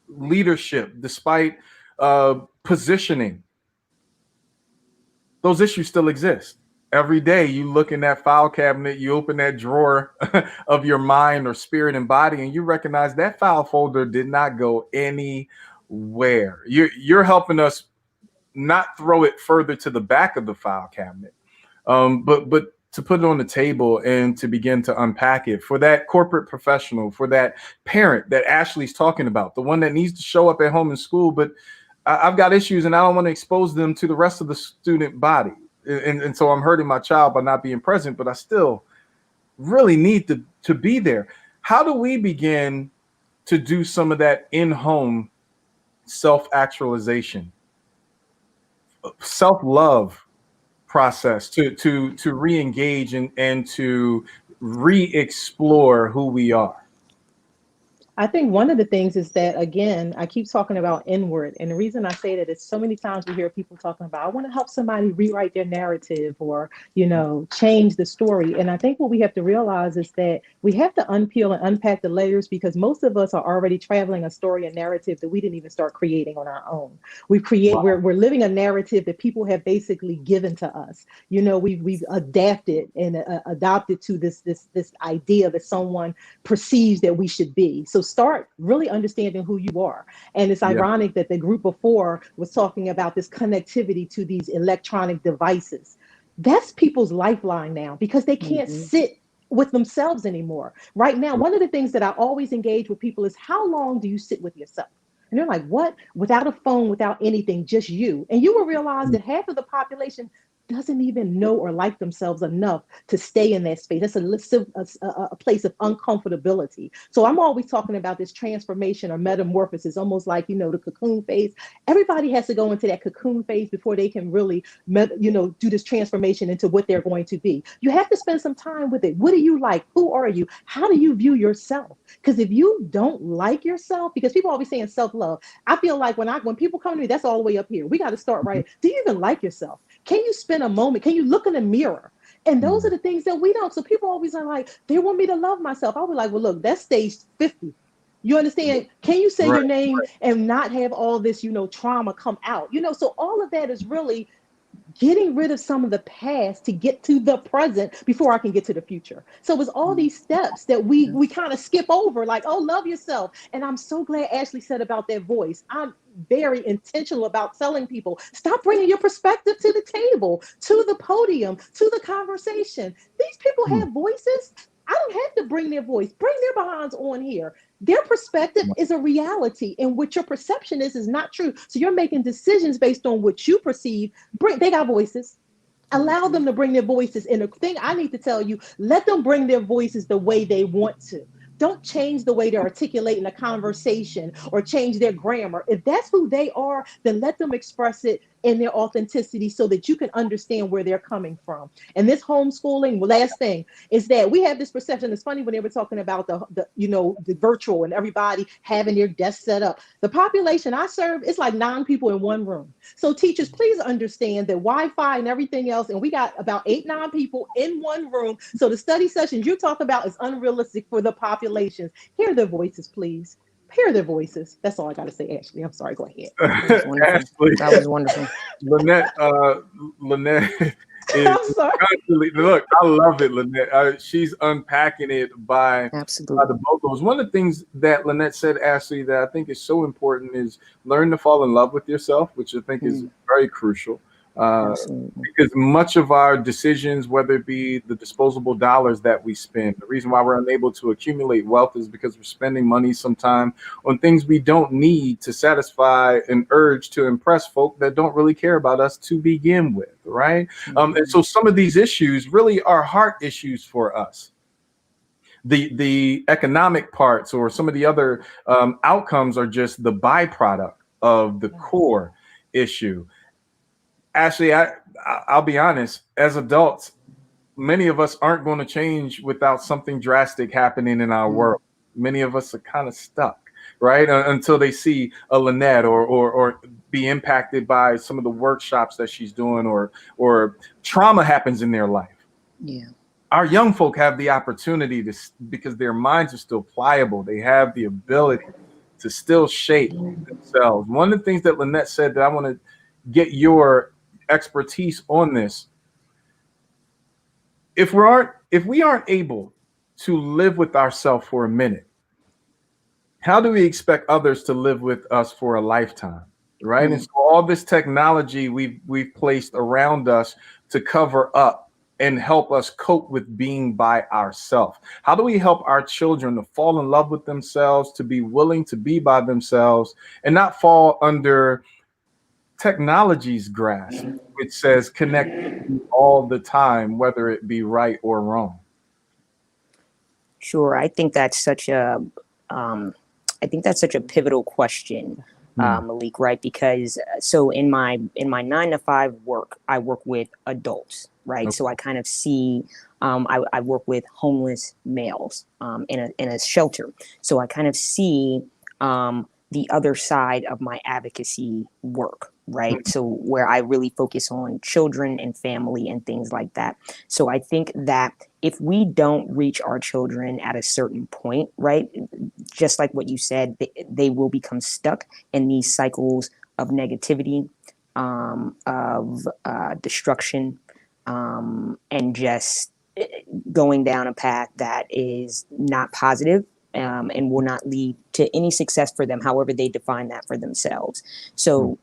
Speaker 2: leadership, despite positioning, those issues still exist. Every day you look in that file cabinet, you open that drawer of your mind or spirit and body, and you recognize that file folder did not go anywhere. You're helping us not throw it further to the back of the file cabinet, but to put it on the table and to begin to unpack it for that corporate professional, for that parent that Ashley's talking about, the one that needs to show up at home and school, but I've got issues and I don't want to expose them to the rest of the student body. And so I'm hurting my child by not being present, but I still really need to be there. How do we begin to do some of that in-home self-actualization, self-love process to re-engage and to re-explore who we are?
Speaker 13: I think one of the things is that, again, I keep talking about inward. And the reason I say that is so many times we hear people talking about, I want to help somebody rewrite their narrative or, you know, change the story. And I think what we have to realize is that we have to unpeel and unpack the layers, because most of us are already traveling a story and narrative that we didn't even start creating on our own. We're living a narrative that people have basically given to us. You know, we've adapted and adopted to this idea that someone perceives that we should be. So start really understanding who you are. And it's ironic that the group before was talking about this connectivity to these electronic devices. That's people's lifeline now, because they can't sit with themselves anymore. Right now, one of the things that I always engage with people is, how long do you sit with yourself? And they're like, what? Without a phone, without anything, just you. And you will realize that half of the population doesn't even know or like themselves enough to stay in that space. That's a place of uncomfortability. So I'm always talking about this transformation or metamorphosis, almost like, you know, the cocoon phase. Everybody has to go into that cocoon phase before they can really, you know, do this transformation into what they're going to be. You have to spend some time with it. What do you like? Who are you? How do you view yourself? Because if you don't like yourself, because people always saying self-love, I feel like when people come to me, that's all the way up here. We got to start right. Do you even like yourself? Can you spend a moment? Can you look in the mirror? And those are the things that we don't. So people always are like, they want me to love myself. I was like, well, look, that's stage 50. You understand? Can you say your name and not have all this, trauma come out? So all of that is really getting rid of some of the past to get to the present before I can get to the future. So it's all these steps that we kind of skip over, like, oh, love yourself. And I'm so glad Ashley said about that voice. I'm very intentional about telling people, stop bringing your perspective to the table, to the podium, to the conversation. These people have voices. I don't have to bring their voice. Bring their behinds on here. Their perspective is a reality, and what your perception is not true. So you're making decisions based on what you perceive. They got voices. Allow them to bring their voices. And the thing I need to tell you, let them bring their voices the way they want to. Don't change the way they're articulating a conversation or change their grammar. If that's who they are, then let them express it in their authenticity so that you can understand where they're coming from. And this homeschooling, last thing, is that we have this perception. It's funny when they were talking about the virtual and everybody having their desk set up. The population I serve, it's like 9 people in one room. So teachers, please understand that Wi-Fi and everything else, and we got about 8-9 people in one room. So the study sessions you talk about is unrealistic for the populations. Hear their voices, please. Hear their voices. That's all I got to say, Ashley. I'm sorry. Go ahead.
Speaker 2: Ashley,
Speaker 14: that was wonderful.
Speaker 2: Lynette is
Speaker 13: I'm sorry.
Speaker 2: Look, I love it, Lynette. She's unpacking it by the vocals. One of the things that Lynette said, Ashley, that I think is so important is learn to fall in love with yourself, which I think is very crucial. Because much of our decisions, whether it be the disposable dollars that we spend, the reason why we're unable to accumulate wealth is because we're spending money sometime on things we don't need to satisfy an urge to impress folk that don't really care about us to begin with, right? And so some of these issues really are heart issues for us. The economic parts or some of the other outcomes are just the byproduct of the core issue. Ashley, I'll be honest, as adults, many of us aren't going to change without something drastic happening in our world. Many of us are kind of stuck, right? Until they see a Lynette or be impacted by some of the workshops that she's doing or trauma happens in their life.
Speaker 14: Yeah.
Speaker 2: Our young folk have the opportunity to, because their minds are still pliable. They have the ability to still shape themselves. One of the things that Lynette said that I want to get your expertise on this. If we aren't able to live with ourselves for a minute, how do we expect others to live with us for a lifetime, right? And so all this technology we've placed around us to cover up and help us cope with being by ourselves. How do we help our children to fall in love with themselves, to be willing to be by themselves, and not fall under technology's grasp, which says connect all the time, whether it be right or wrong?
Speaker 14: Sure, I think that's such a pivotal question, Malik, right? Because so in my 9-to-5 work, I work with adults, right? Okay. So I kind of see, I work with homeless males in a shelter. So I kind of see the other side of my advocacy work, right? So where I really focus on children and family and things like that. So I think that if we don't reach our children at a certain point, right, just like what you said, they will become stuck in these cycles of negativity, of destruction, and just going down a path that is not positive. And will not lead to any success for them, however they define that for themselves. So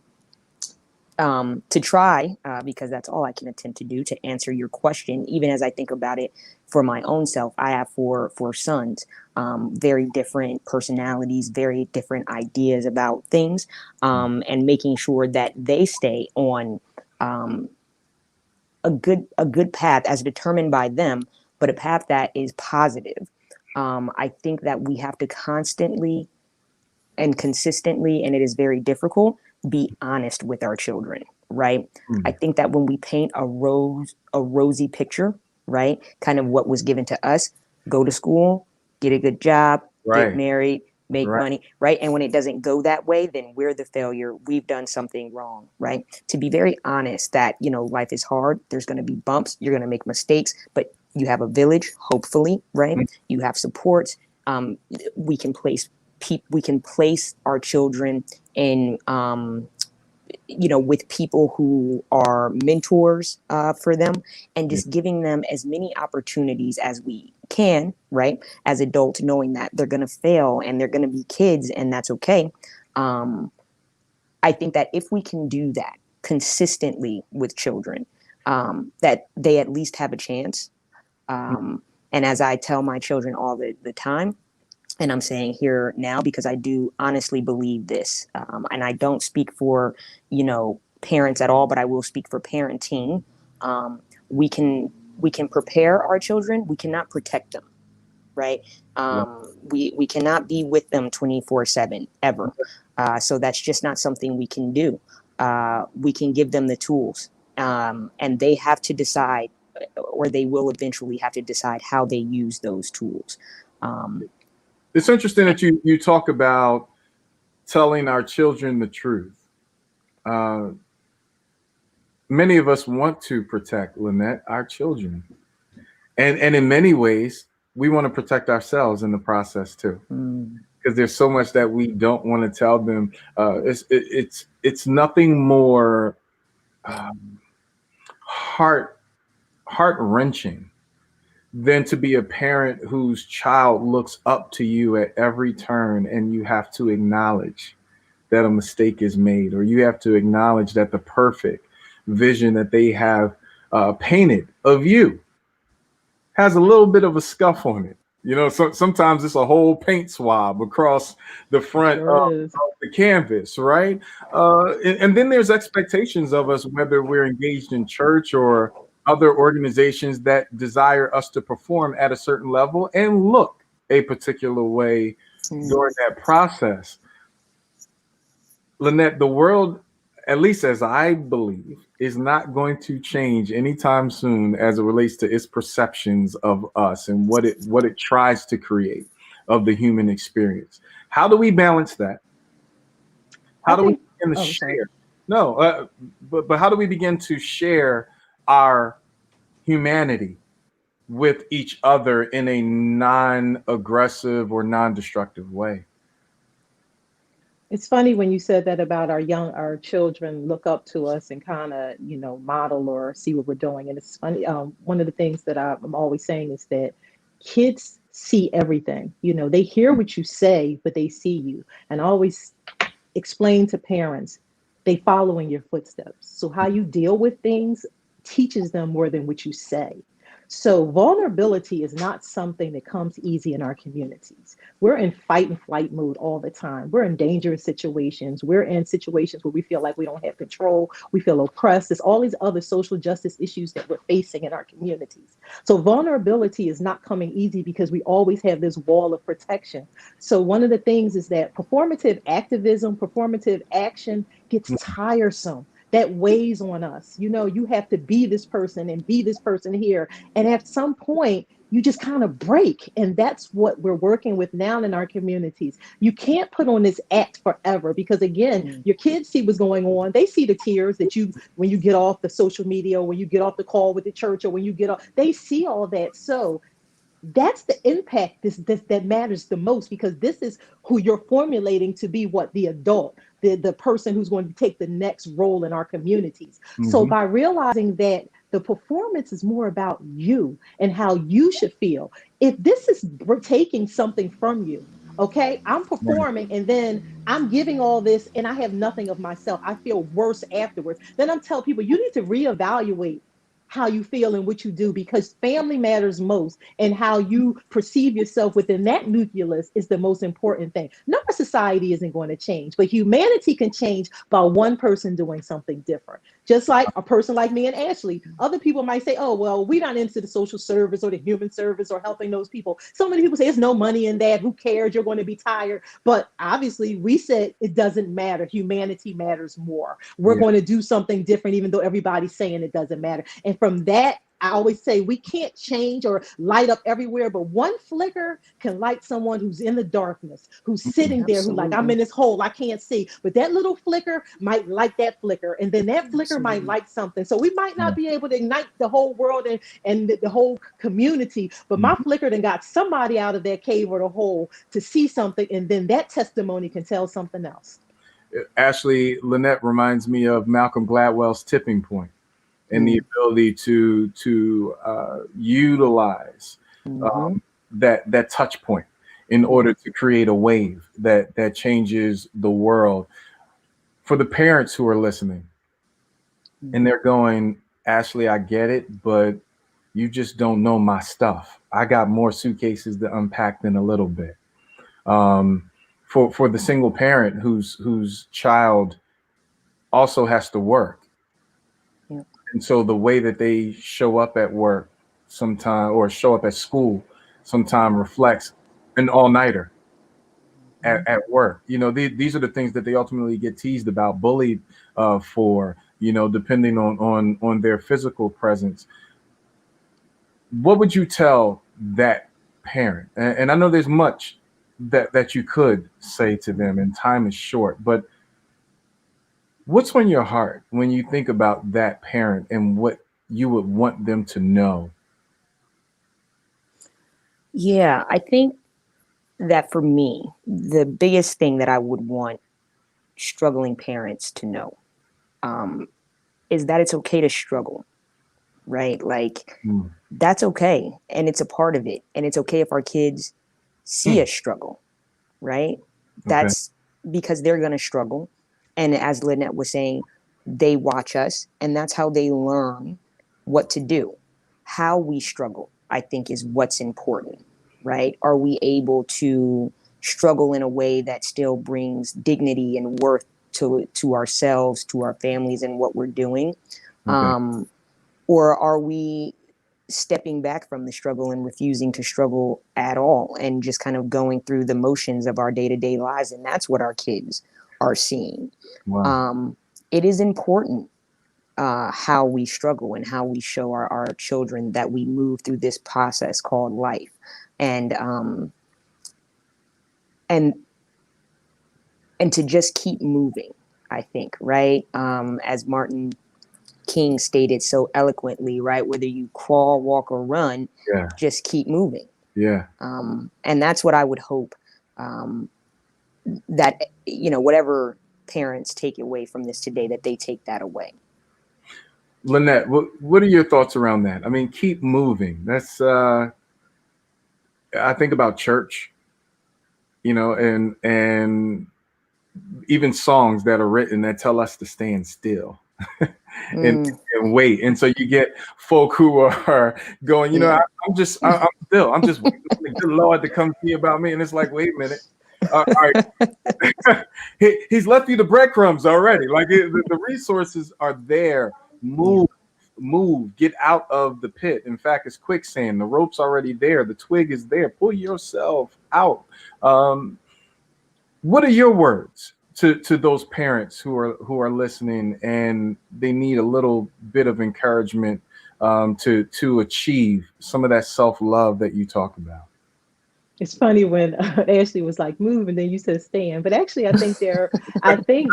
Speaker 14: to try, because that's all I can attempt to do, to answer your question, even as I think about it for my own self, I have four sons, very different personalities, very different ideas about things, and making sure that they stay on a good path as determined by them, but a path that is positive. I think that we have to constantly and consistently, and it is very difficult, be honest with our children, right? I think that when we paint a rosy picture, right, kind of what was given to us, go to school, get a good job, get married, make money, right? And when it doesn't go that way, then we're the failure. We've done something wrong, right? To be very honest that, life is hard. There's going to be bumps. You're going to make mistakes, but you have a village, hopefully, right? You have supports. We can place our children in, with people who are mentors for them, and just giving them as many opportunities as we can, right? As adults, knowing that they're going to fail and they're going to be kids, and that's okay. I think that if we can do that consistently with children, that they at least have a chance. And as I tell my children all the time, and I'm saying here now because I do honestly believe this, and I don't speak for, parents at all, but I will speak for parenting. We can prepare our children. We cannot protect them, right? We cannot be with them 24/7 ever. So that's just not something we can do. We can give them the tools, and they have to decide, or they will eventually have to decide how they use those tools.
Speaker 2: It's interesting that you talk about telling our children the truth. Many of us want to protect, Lynette, our children. And in many ways, we want to protect ourselves in the process too. Because there's so much that we don't want to tell them. It's nothing more heart-wrenching than to be a parent whose child looks up to you at every turn, and you have to acknowledge that a mistake is made, or you have to acknowledge that the perfect vision that they have painted of you has a little bit of a scuff on it. Sometimes it's a whole paint swab across the front of the canvas, right? And then there's expectations of us, whether we're engaged in church or other organizations that desire us to perform at a certain level and look a particular way during that process. Lynette, the world, at least as I believe, is not going to change anytime soon as it relates to its perceptions of us and what it tries to create of the human experience. How do we balance that? How do we begin to share? But how do we begin to share our humanity with each other in a non-aggressive or non-destructive way?
Speaker 13: It's funny when you said that about our children look up to us and kind of, model or see what we're doing. And it's funny. One of the things that I'm always saying is that kids see everything. They hear what you say, but they see you. And I always explain to parents, they follow in your footsteps. So how you deal with things teaches them more than what you say. So vulnerability is not something that comes easy in our communities. We're in fight and flight mode all the time. We're in dangerous situations. We're in situations where we feel like we don't have control. We feel oppressed. There's all these other social justice issues that we're facing in our communities. So vulnerability is not coming easy because we always have this wall of protection. So one of the things is that performative activism, performative action gets tiresome. That weighs on us. You have to be this person and be this person here. And at some point, you just kind of break. And that's what we're working with now in our communities. You can't put on this act forever because, again, your kids see what's going on. They see the tears that when you get off the social media, or when you get off the call with the church, or when you get off, they see all that. So that's the impact that matters the most, because this is who you're formulating to be the adult, the person who's going to take the next role in our communities. So by realizing that the performance is more about you and how you should feel, if this is taking something from you, okay, I'm performing and then I'm giving all this and I have nothing of myself, I feel worse afterwards, then I'm telling people you need to reevaluate how you feel and what you do, because family matters most, and how you perceive yourself within that nucleus is the most important thing. No, our society isn't going to change, but humanity can change by one person doing something different. Just like a person like me and Ashley, other people might say, oh, well, we're not into the social service or the human service or helping those people. So many people say there's no money in that. Who cares? You're going to be tired. But obviously we said it doesn't matter. Humanity matters more. We're going to do something different, even though everybody's saying it doesn't matter. And from that I always say we can't change or light up everywhere, but one flicker can light someone who's in the darkness, who's sitting there, who like, I'm in this hole, I can't see. But that little flicker might light that flicker, and then that flicker might light something. So we might not be able to ignite the whole world and the whole community, but my flicker then got somebody out of that cave or the hole to see something, and then that testimony can tell something else.
Speaker 2: Ashley, Lynette reminds me of Malcolm Gladwell's tipping point. And the ability to utilize that touch point in order to create a wave that changes the world. For the parents who are listening, and they're going, Ashley, I get it, but you just don't know my stuff. I got more suitcases to unpack than a little bit. For the single parent whose child also has to work. And so the way that they show up at work sometime or show up at school sometime reflects an all-nighter at work. You know, these are the things that they ultimately get teased about, bullied for, you know, depending on their physical presence. What would you tell that parent? And I know there's much that you could say to them, and time is short, but what's on your heart when you think about that parent and what you would want them to know?
Speaker 14: Yeah, I think that for me, the biggest thing that I would want struggling parents to know is that it's okay to struggle, right? Like, that's okay. And it's a part of it. And it's okay if our kids see us struggle, right? That's because they're going to struggle. And as Lynette was saying, they watch us, and that's how they learn what to do. How we struggle, I think, is what's important, right? Are we able to struggle in a way that still brings dignity and worth to ourselves, to our families, and what we're doing? Or are we stepping back from the struggle and refusing to struggle at all and just kind of going through the motions of our day-to-day lives? And that's what our kids are seeing.
Speaker 2: Wow.
Speaker 14: It is important how we struggle and how we show our children that we move through this process called life, and to just keep moving, I think, right? As Martin King stated so eloquently, right? Whether you crawl, walk, or run, just keep moving.
Speaker 2: Yeah.
Speaker 14: And that's what I would hope that, you know, whatever parents take away from this today, that they take that away.
Speaker 2: Lynette, what are your thoughts around that? I mean, keep moving. That's, I think about church, you know, and even songs that are written that tell us to stand still and wait. And so you get folk who are going, you know, I'm still, I'm just waiting for the good Lord to come see about me. And it's like, wait a minute. All right. He's left you the breadcrumbs already. Like the resources are there. Move, get out of the pit. In fact, it's quicksand. The rope's already there. The twig is there. Pull yourself out. What are your words to those parents who are listening and they need a little bit of encouragement to achieve some of that self-love that you talk about?
Speaker 13: It's funny when Ashley was like, move, and then you said stand. But actually, I think that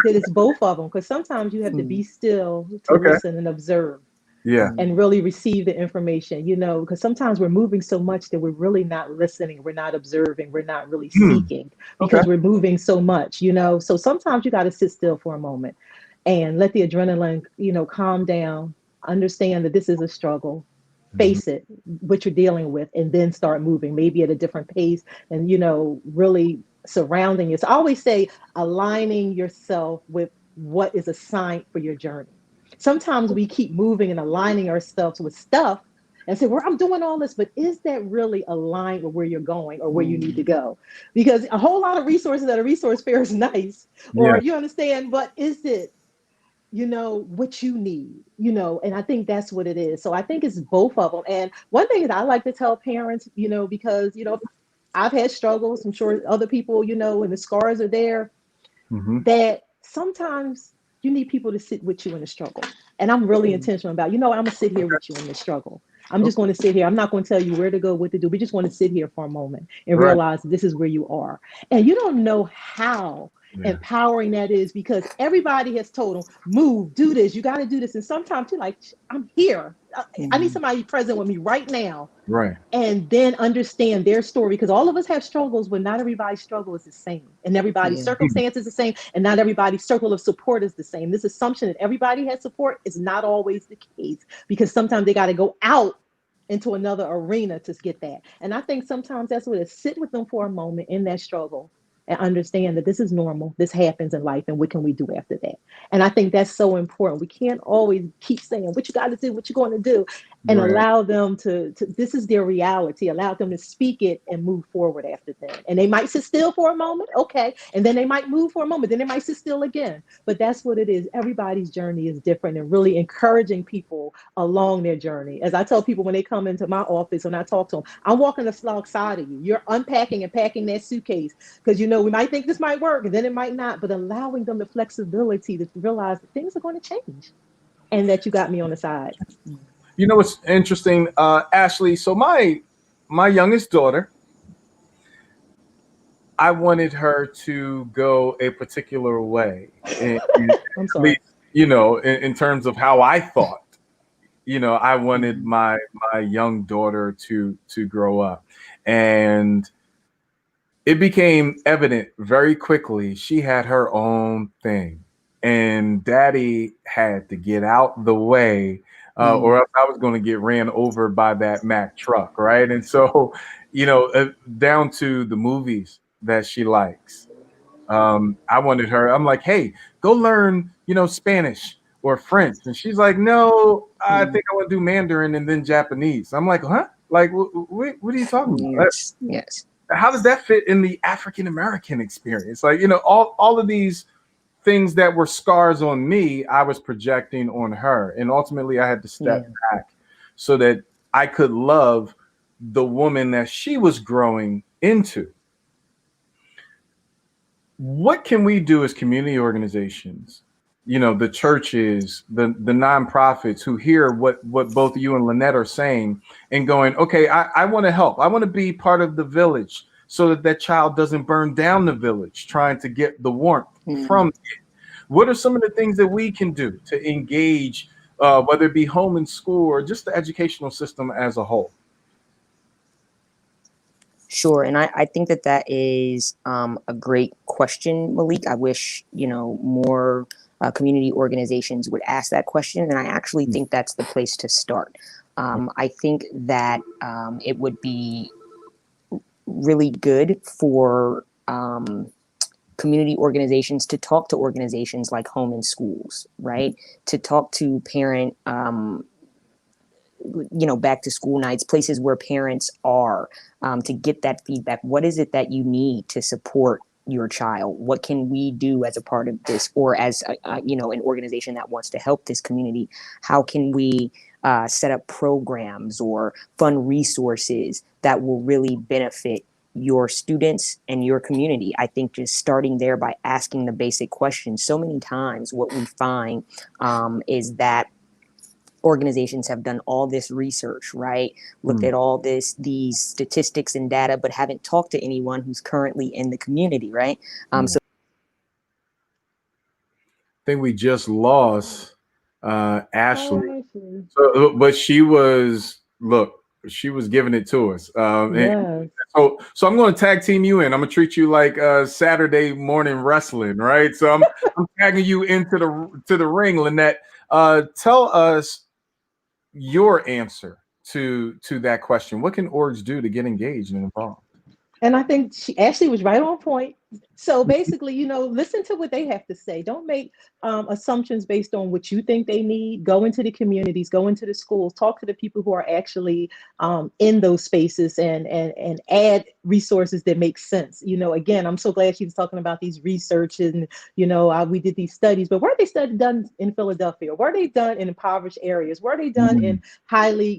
Speaker 13: it's both of them, because sometimes you have to be still to listen and observe.
Speaker 2: Yeah.
Speaker 13: And really receive the information, you know, because sometimes we're moving so much that we're really not listening. We're not observing. We're not really seeking because we're moving so much, you know. So sometimes you got to sit still for a moment and let the adrenaline, you know, calm down, understand that this is a struggle. Face it, what you're dealing with, and then start moving, maybe at a different pace, and, you know, really surrounding you. So I always say aligning yourself with what is assigned for your journey. Sometimes we keep moving and aligning ourselves with stuff and say, well, I'm doing all this, but is that really aligned with where you're going or where you need to go? Because a whole lot of resources at a resource fair is nice, or you understand, but is it, you know, what you need, you know? And I think that's what it is. So I think it's both of them. And one thing that I like to tell parents, you know, because, you know, I've had struggles, I'm sure other people, you know, and the scars are there, that sometimes you need people to sit with you in the struggle. And I'm really intentional about, you know, I'm gonna sit here with you in the struggle. I'm just going to sit here. I'm not going to tell you where to go, what to do. We just want to sit here for a moment and
Speaker 2: Right.
Speaker 13: realize this is where you are. And you don't know how empowering that is, because everybody has told them, move, do this, you got to do this. And sometimes you're like, I'm here. I need somebody present with me right now.
Speaker 2: Right.
Speaker 13: And then understand their story, because all of us have struggles, but not everybody's struggle is the same, and everybody's circumstance is the same, and not everybody's circle of support is the same. This assumption that everybody has support is not always the case, because sometimes they got to go out into another arena to get that. And I think sometimes that's what it is. Sit with them for a moment in that struggle and understand that this is normal. This happens in life, and what can we do after that? And I think that's so important. We can't always keep saying what you got to do, what you're going to do, and allow them to, this is their reality, allow them to speak it and move forward after that. And they might sit still for a moment, okay, and then they might move for a moment, then they might sit still again. But that's what it is. Everybody's journey is different, and really encouraging people along their journey. As I tell people when they come into my office, when I talk to them, I'm walking alongside of you. You're unpacking and packing that suitcase, because we might think this might work, and then it might not, but allowing them the flexibility to realize that things are going to change, and that you got me on the side.
Speaker 2: You know what's interesting, Ashley? So my youngest daughter, I wanted her to go a particular way,
Speaker 13: I'm sorry.
Speaker 2: in terms of how I thought. I wanted my young daughter to grow up, and it became evident very quickly she had her own thing, and Daddy had to get out the way, or else I was going to get ran over by that Mack truck, right? And so, down to the movies that she likes. I wanted her. I'm like, hey, go learn, Spanish or French, and she's like, no, I think I want to do Mandarin and then Japanese. I'm like, huh? Like, what are you talking about?
Speaker 14: Yes.
Speaker 2: How does that fit in the African American experience? Like, all of these things that were scars on me, I was projecting on her. And ultimately I had to step back so that I could love the woman that she was growing into. What can we do as community organizations, the churches, the nonprofits who hear what both you and Lynette are saying and going, okay, I want to help. I want to be part of the village so that child doesn't burn down the village trying to get the warmth from it. What are some of the things that we can do to engage, whether it be home and school or just the educational system as a whole?
Speaker 14: Sure. And I think that is a great question, Malik. I wish, more community organizations would ask that question. And I actually think that's the place to start. I think that it would be really good for community organizations to talk to organizations like home and schools, right? To talk to parent, back to school nights, places where parents are, to get that feedback. What is it that you need to support your child? What can we do as a part of this, or as an organization that wants to help this community? How can we set up programs or fund resources that will really benefit your students and your community? I think just starting there by asking the basic questions. So many times what we find is that organizations have done all this research, right? Looked at all these statistics and data, but haven't talked to anyone who's currently in the community, right? So
Speaker 2: I think we just lost Ashley. So, but she was giving it to us. And so I'm going to tag team you in. I'm going to treat you like Saturday morning wrestling, right? So I'm tagging you into the ring, Lynette. Tell us your answer to that question. What can orgs do to get engaged and involved?
Speaker 13: And I think Ashley was right on point. So basically, listen to what they have to say. Don't make assumptions based on what you think they need. Go into the communities, go into the schools, talk to the people who are actually in those spaces, and add resources that make sense. Again, I'm so glad she was talking about these research and, we did these studies, but were they done in Philadelphia? Were they done in impoverished areas? Were they done in highly,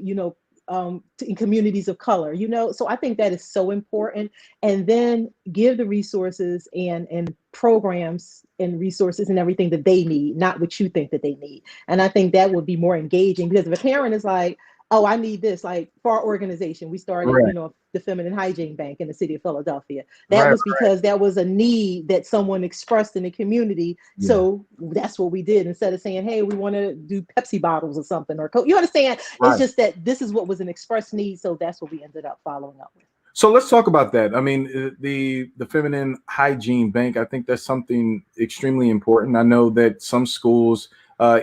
Speaker 13: in communities of color, so I think that is so important. And then give the resources and programs and resources and everything that they need, not what you think that they need. And I think that would be more engaging, because if a parent is like, oh, I need this. Like for our organization, we started,
Speaker 2: Right.
Speaker 13: you know, the Feminine Hygiene Bank in the city of Philadelphia. That
Speaker 2: Right,
Speaker 13: was because that was a need that someone expressed in the community.
Speaker 2: Yeah.
Speaker 13: So that's what we did. Instead of saying, hey, we want to do Pepsi bottles or something or Coke. You understand?
Speaker 2: Right.
Speaker 13: It's just that this is what was an expressed need. So that's what we ended up following up with.
Speaker 2: So let's talk about that. I mean, the Feminine Hygiene Bank, I think that's something extremely important. I know that some schools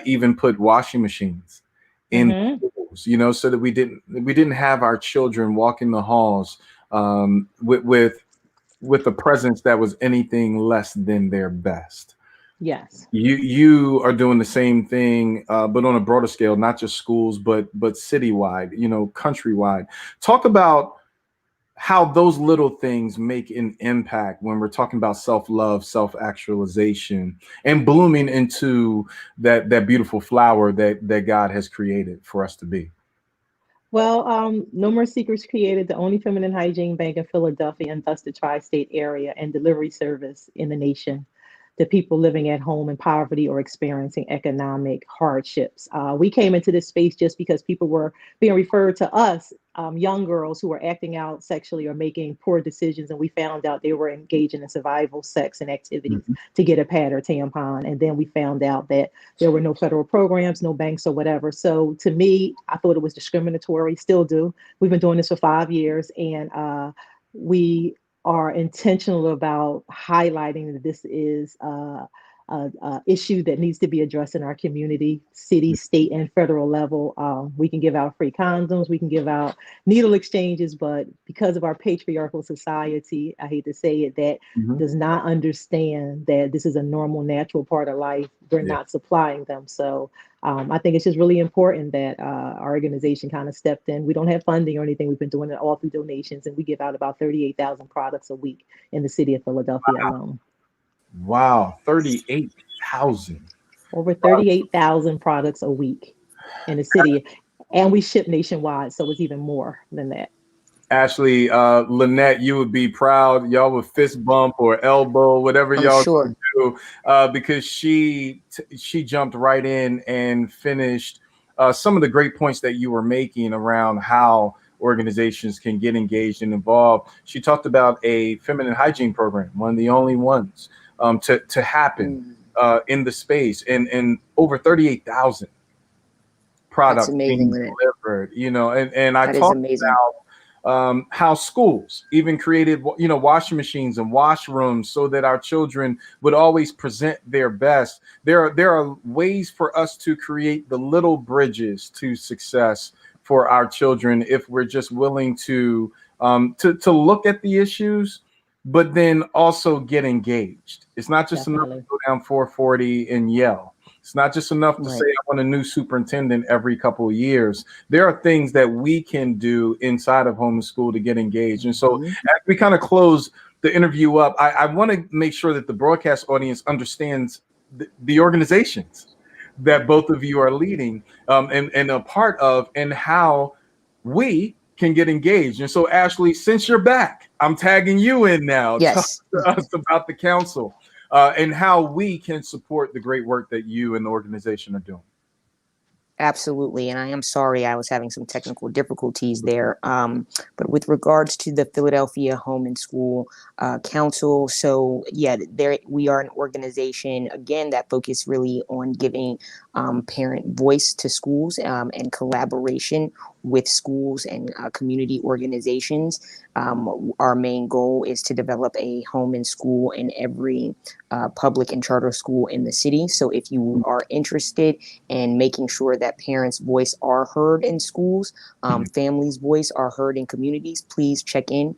Speaker 2: even put washing machines in schools, you know, so that we didn't have our children walking the halls with a presence that was anything less than their best.
Speaker 13: Yes.
Speaker 2: You are doing the same thing, but on a broader scale, not just schools, but citywide, you know, countrywide. Talk about how those little things make an impact when we're talking about self-love, self-actualization, and blooming into that beautiful flower that God has created for us to be.
Speaker 13: Well, No More Secrets created the only feminine hygiene bank in Philadelphia and thus the tri-state area and delivery service in the nation to people living at home in poverty or experiencing economic hardships. We came into this space just because people were being referred to us, young girls who were acting out sexually or making poor decisions, and we found out they were engaging in survival sex and activities to get a pad or tampon. And then we found out that there were no federal programs, no banks or whatever. So to me, I thought it was discriminatory, still do. We've been doing this for 5 years, and we are intentional about highlighting that this is a issue that needs to be addressed in our community, city, state, and federal level. We can give out free condoms, we can give out needle exchanges, but because of our patriarchal society, I hate to say it, that does not understand that this is a normal, natural part of life, we're not supplying them. So I think it's just really important that our organization kind of stepped in. We don't have funding or anything. We've been doing it all through donations, and we give out about 38,000 products a week in the city of Philadelphia alone.
Speaker 2: Wow, 38,000.
Speaker 13: Over 38,000 products a week in the city, and we ship nationwide, so it's even more than that.
Speaker 2: Ashley, Lynette, you would be proud. Y'all would fist bump or elbow, whatever y'all could do, because she jumped right in and finished some of the great points that you were making around how organizations can get engaged and involved. She talked about a feminine hygiene program, one of the only ones to happen in the space, and over 38,000 products being delivered. You know, and I talked about how schools even created, you know, washing machines and washrooms so that our children would always present their best. There are ways for us to create the little bridges to success for our children if we're just willing to look at the issues, but then also get engaged. It's not just enough to go down 440 and yell. It's not just enough to say, I want a new superintendent every couple of years. There are things that we can do inside of home and school to get engaged. And so as we kind of close the interview up, I want to make sure that the broadcast audience understands the organizations that both of you are leading and a part of, and how we can get engaged. And so, Ashley, since you're back, I'm tagging you in now.
Speaker 14: Yes.
Speaker 2: Talk to us about the council. And how we can support the great work that you and the organization are doing.
Speaker 14: Absolutely. And I am sorry I was having some technical difficulties there. But with regards to the Philadelphia Home and School Council, so yeah, there we are an organization, again, that focus really on giving parent voice to schools and collaboration with schools and community organizations. Our main goal is to develop a home and school in every public and charter school in the city. So if you are interested in making sure that parents' voice are heard in schools, families' voice are heard in communities, please check in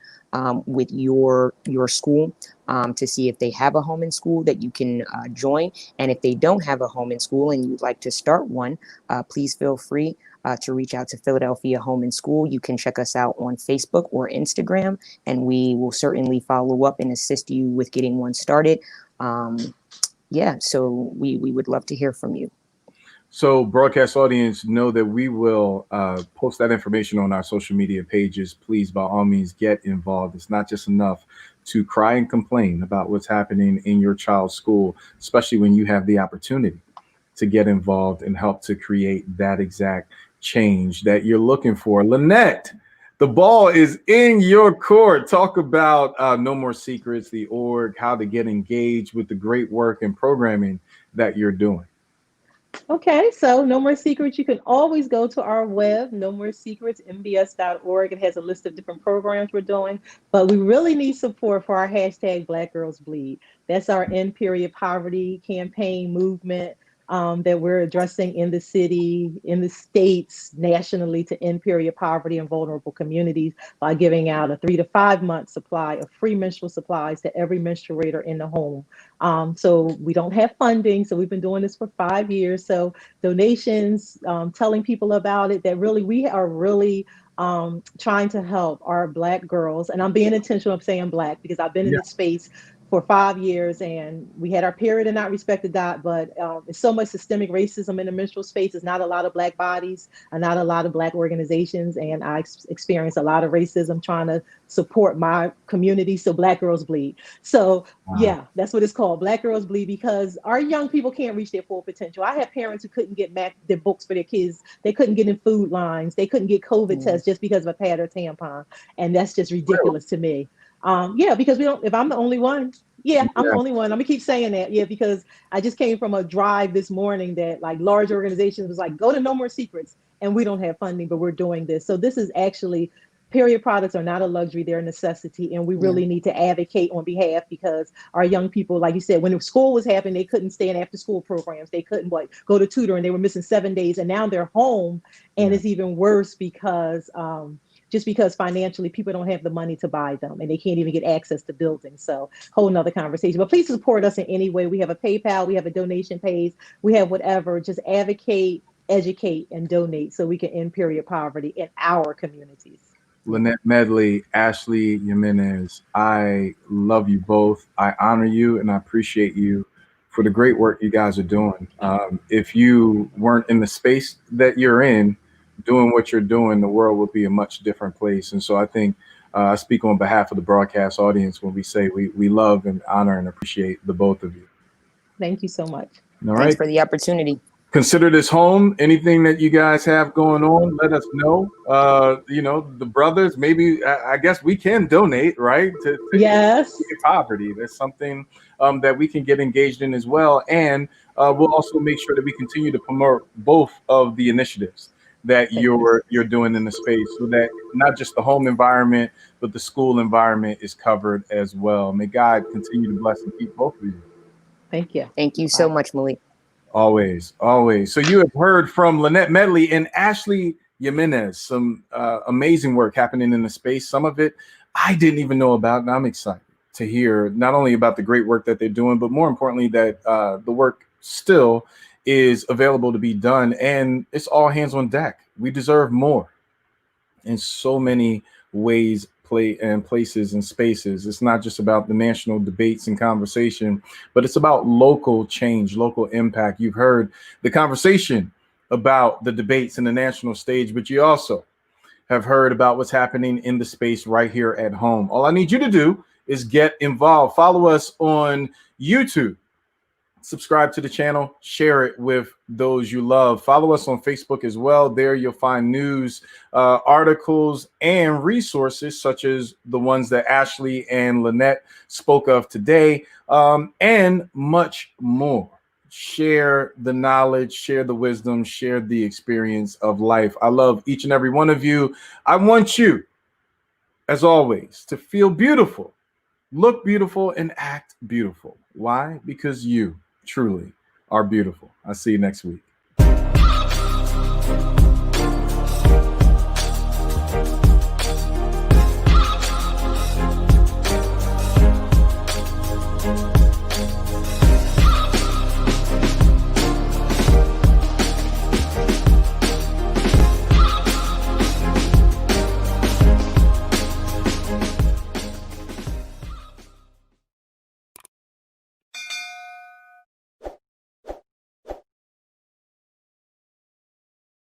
Speaker 14: with your school to see if they have a home and school that you can join. And if they don't have a home and school and you'd like to start one, please feel free to reach out to Philadelphia Home and School. You can check us out on Facebook or Instagram, and we will certainly follow up and assist you with getting one started. So we would love to hear from you.
Speaker 2: So broadcast audience, know that we will post that information on our social media pages. Please, by all means, get involved. It's not just enough to cry and complain about what's happening in your child's school, especially when you have the opportunity to get involved and help to create that exact change that you're looking for. Lynette, the ball is in your court. Talk about No More Secrets, the org, how to get engaged with the great work and programming that you're doing.
Speaker 13: Okay, so No More Secrets, you can always go to our web, No More Secrets, mbs.org. It has a list of different programs we're doing, but we really need support for our hashtag Black Girls Bleed. That's our End Period Poverty campaign movement that we're addressing in the city, in the states, nationally, to end period poverty in vulnerable communities by giving out a 3 to 5 month supply of free menstrual supplies to every menstruator in the home. So we don't have funding. So we've been doing this for 5 years. So donations, telling people about it, that really, we are really trying to help our Black girls. And I'm being intentional of saying Black because I've been in this space for 5 years, and we had our period and not respected that, but it's so much systemic racism in the menstrual space. There's not a lot of Black bodies and not a lot of Black organizations, and I experienced a lot of racism trying to support my community, so Black Girls Bleed. So yeah, that's what it's called, Black Girls Bleed, because our young people can't reach their full potential. I had parents who couldn't get their books for their kids. They couldn't get in food lines. They couldn't get COVID tests just because of a pad or tampon, and that's just ridiculous to me. Yeah, because we don't, if I'm the only one, I'm the only one. I'm gonna keep saying that. Yeah, because I just came from a drive this morning that like large organizations was like, go to No More Secrets, and we don't have funding, but we're doing this. So this is actually, period products are not a luxury, they're a necessity. And we really need to advocate on behalf, because our young people, like you said, when school was happening, they couldn't stay in after school programs. They couldn't go to tutoring. They were missing 7 days, and now they're home. And it's even worse because, just because financially people don't have the money to buy them, and they can't even get access to buildings. So whole nother conversation, but please support us in any way. We have a PayPal, we have a donation page, we have whatever. Just advocate, educate, and donate so we can end period poverty in our communities.
Speaker 2: Lynette Medley, Ashley Jimenez, I love you both. I honor you and I appreciate you for the great work you guys are doing. If you weren't in the space that you're in, doing what you're doing, the world would be a much different place. And so I think I speak on behalf of the broadcast audience when we say we love and honor and appreciate the both of you.
Speaker 13: Thank you so much.
Speaker 2: All
Speaker 14: Thanks
Speaker 2: right.
Speaker 14: for the opportunity.
Speaker 2: Consider this home. Anything that you guys have going on, let us know. The brothers, maybe, I guess we can donate, right? To poverty. There's something that we can get engaged in as well. And we'll also make sure that we continue to promote both of the initiatives that you're doing in the space, so that not just the home environment, but the school environment is covered as well. May God continue to bless and keep both of you.
Speaker 13: Thank you.
Speaker 14: Thank you so much, Malik.
Speaker 2: Always, always. So you have heard from Lynette Medley and Ashley Jimenez, some amazing work happening in the space. Some of it I didn't even know about, and I'm excited to hear not only about the great work that they're doing, but more importantly that the work still is available to be done, and it's all hands on deck. We deserve more in so many ways, places and spaces. It's not just about the national debates and conversation, but it's about local change, local impact. You've heard the conversation about the debates in the national stage, but you also have heard about what's happening in the space right here at home. All I need you to do is get involved. Follow us on YouTube. Subscribe to the channel, share it with those you love. Follow us on Facebook as well. There you'll find news, articles, and resources such as the ones that Ashley and Lynette spoke of today, and much more. Share the knowledge, share the wisdom, share the experience of life. I love each and every one of you. I want you, as always, to feel beautiful, look beautiful, and act beautiful. Why? Because you truly are beautiful. I'll see you next week.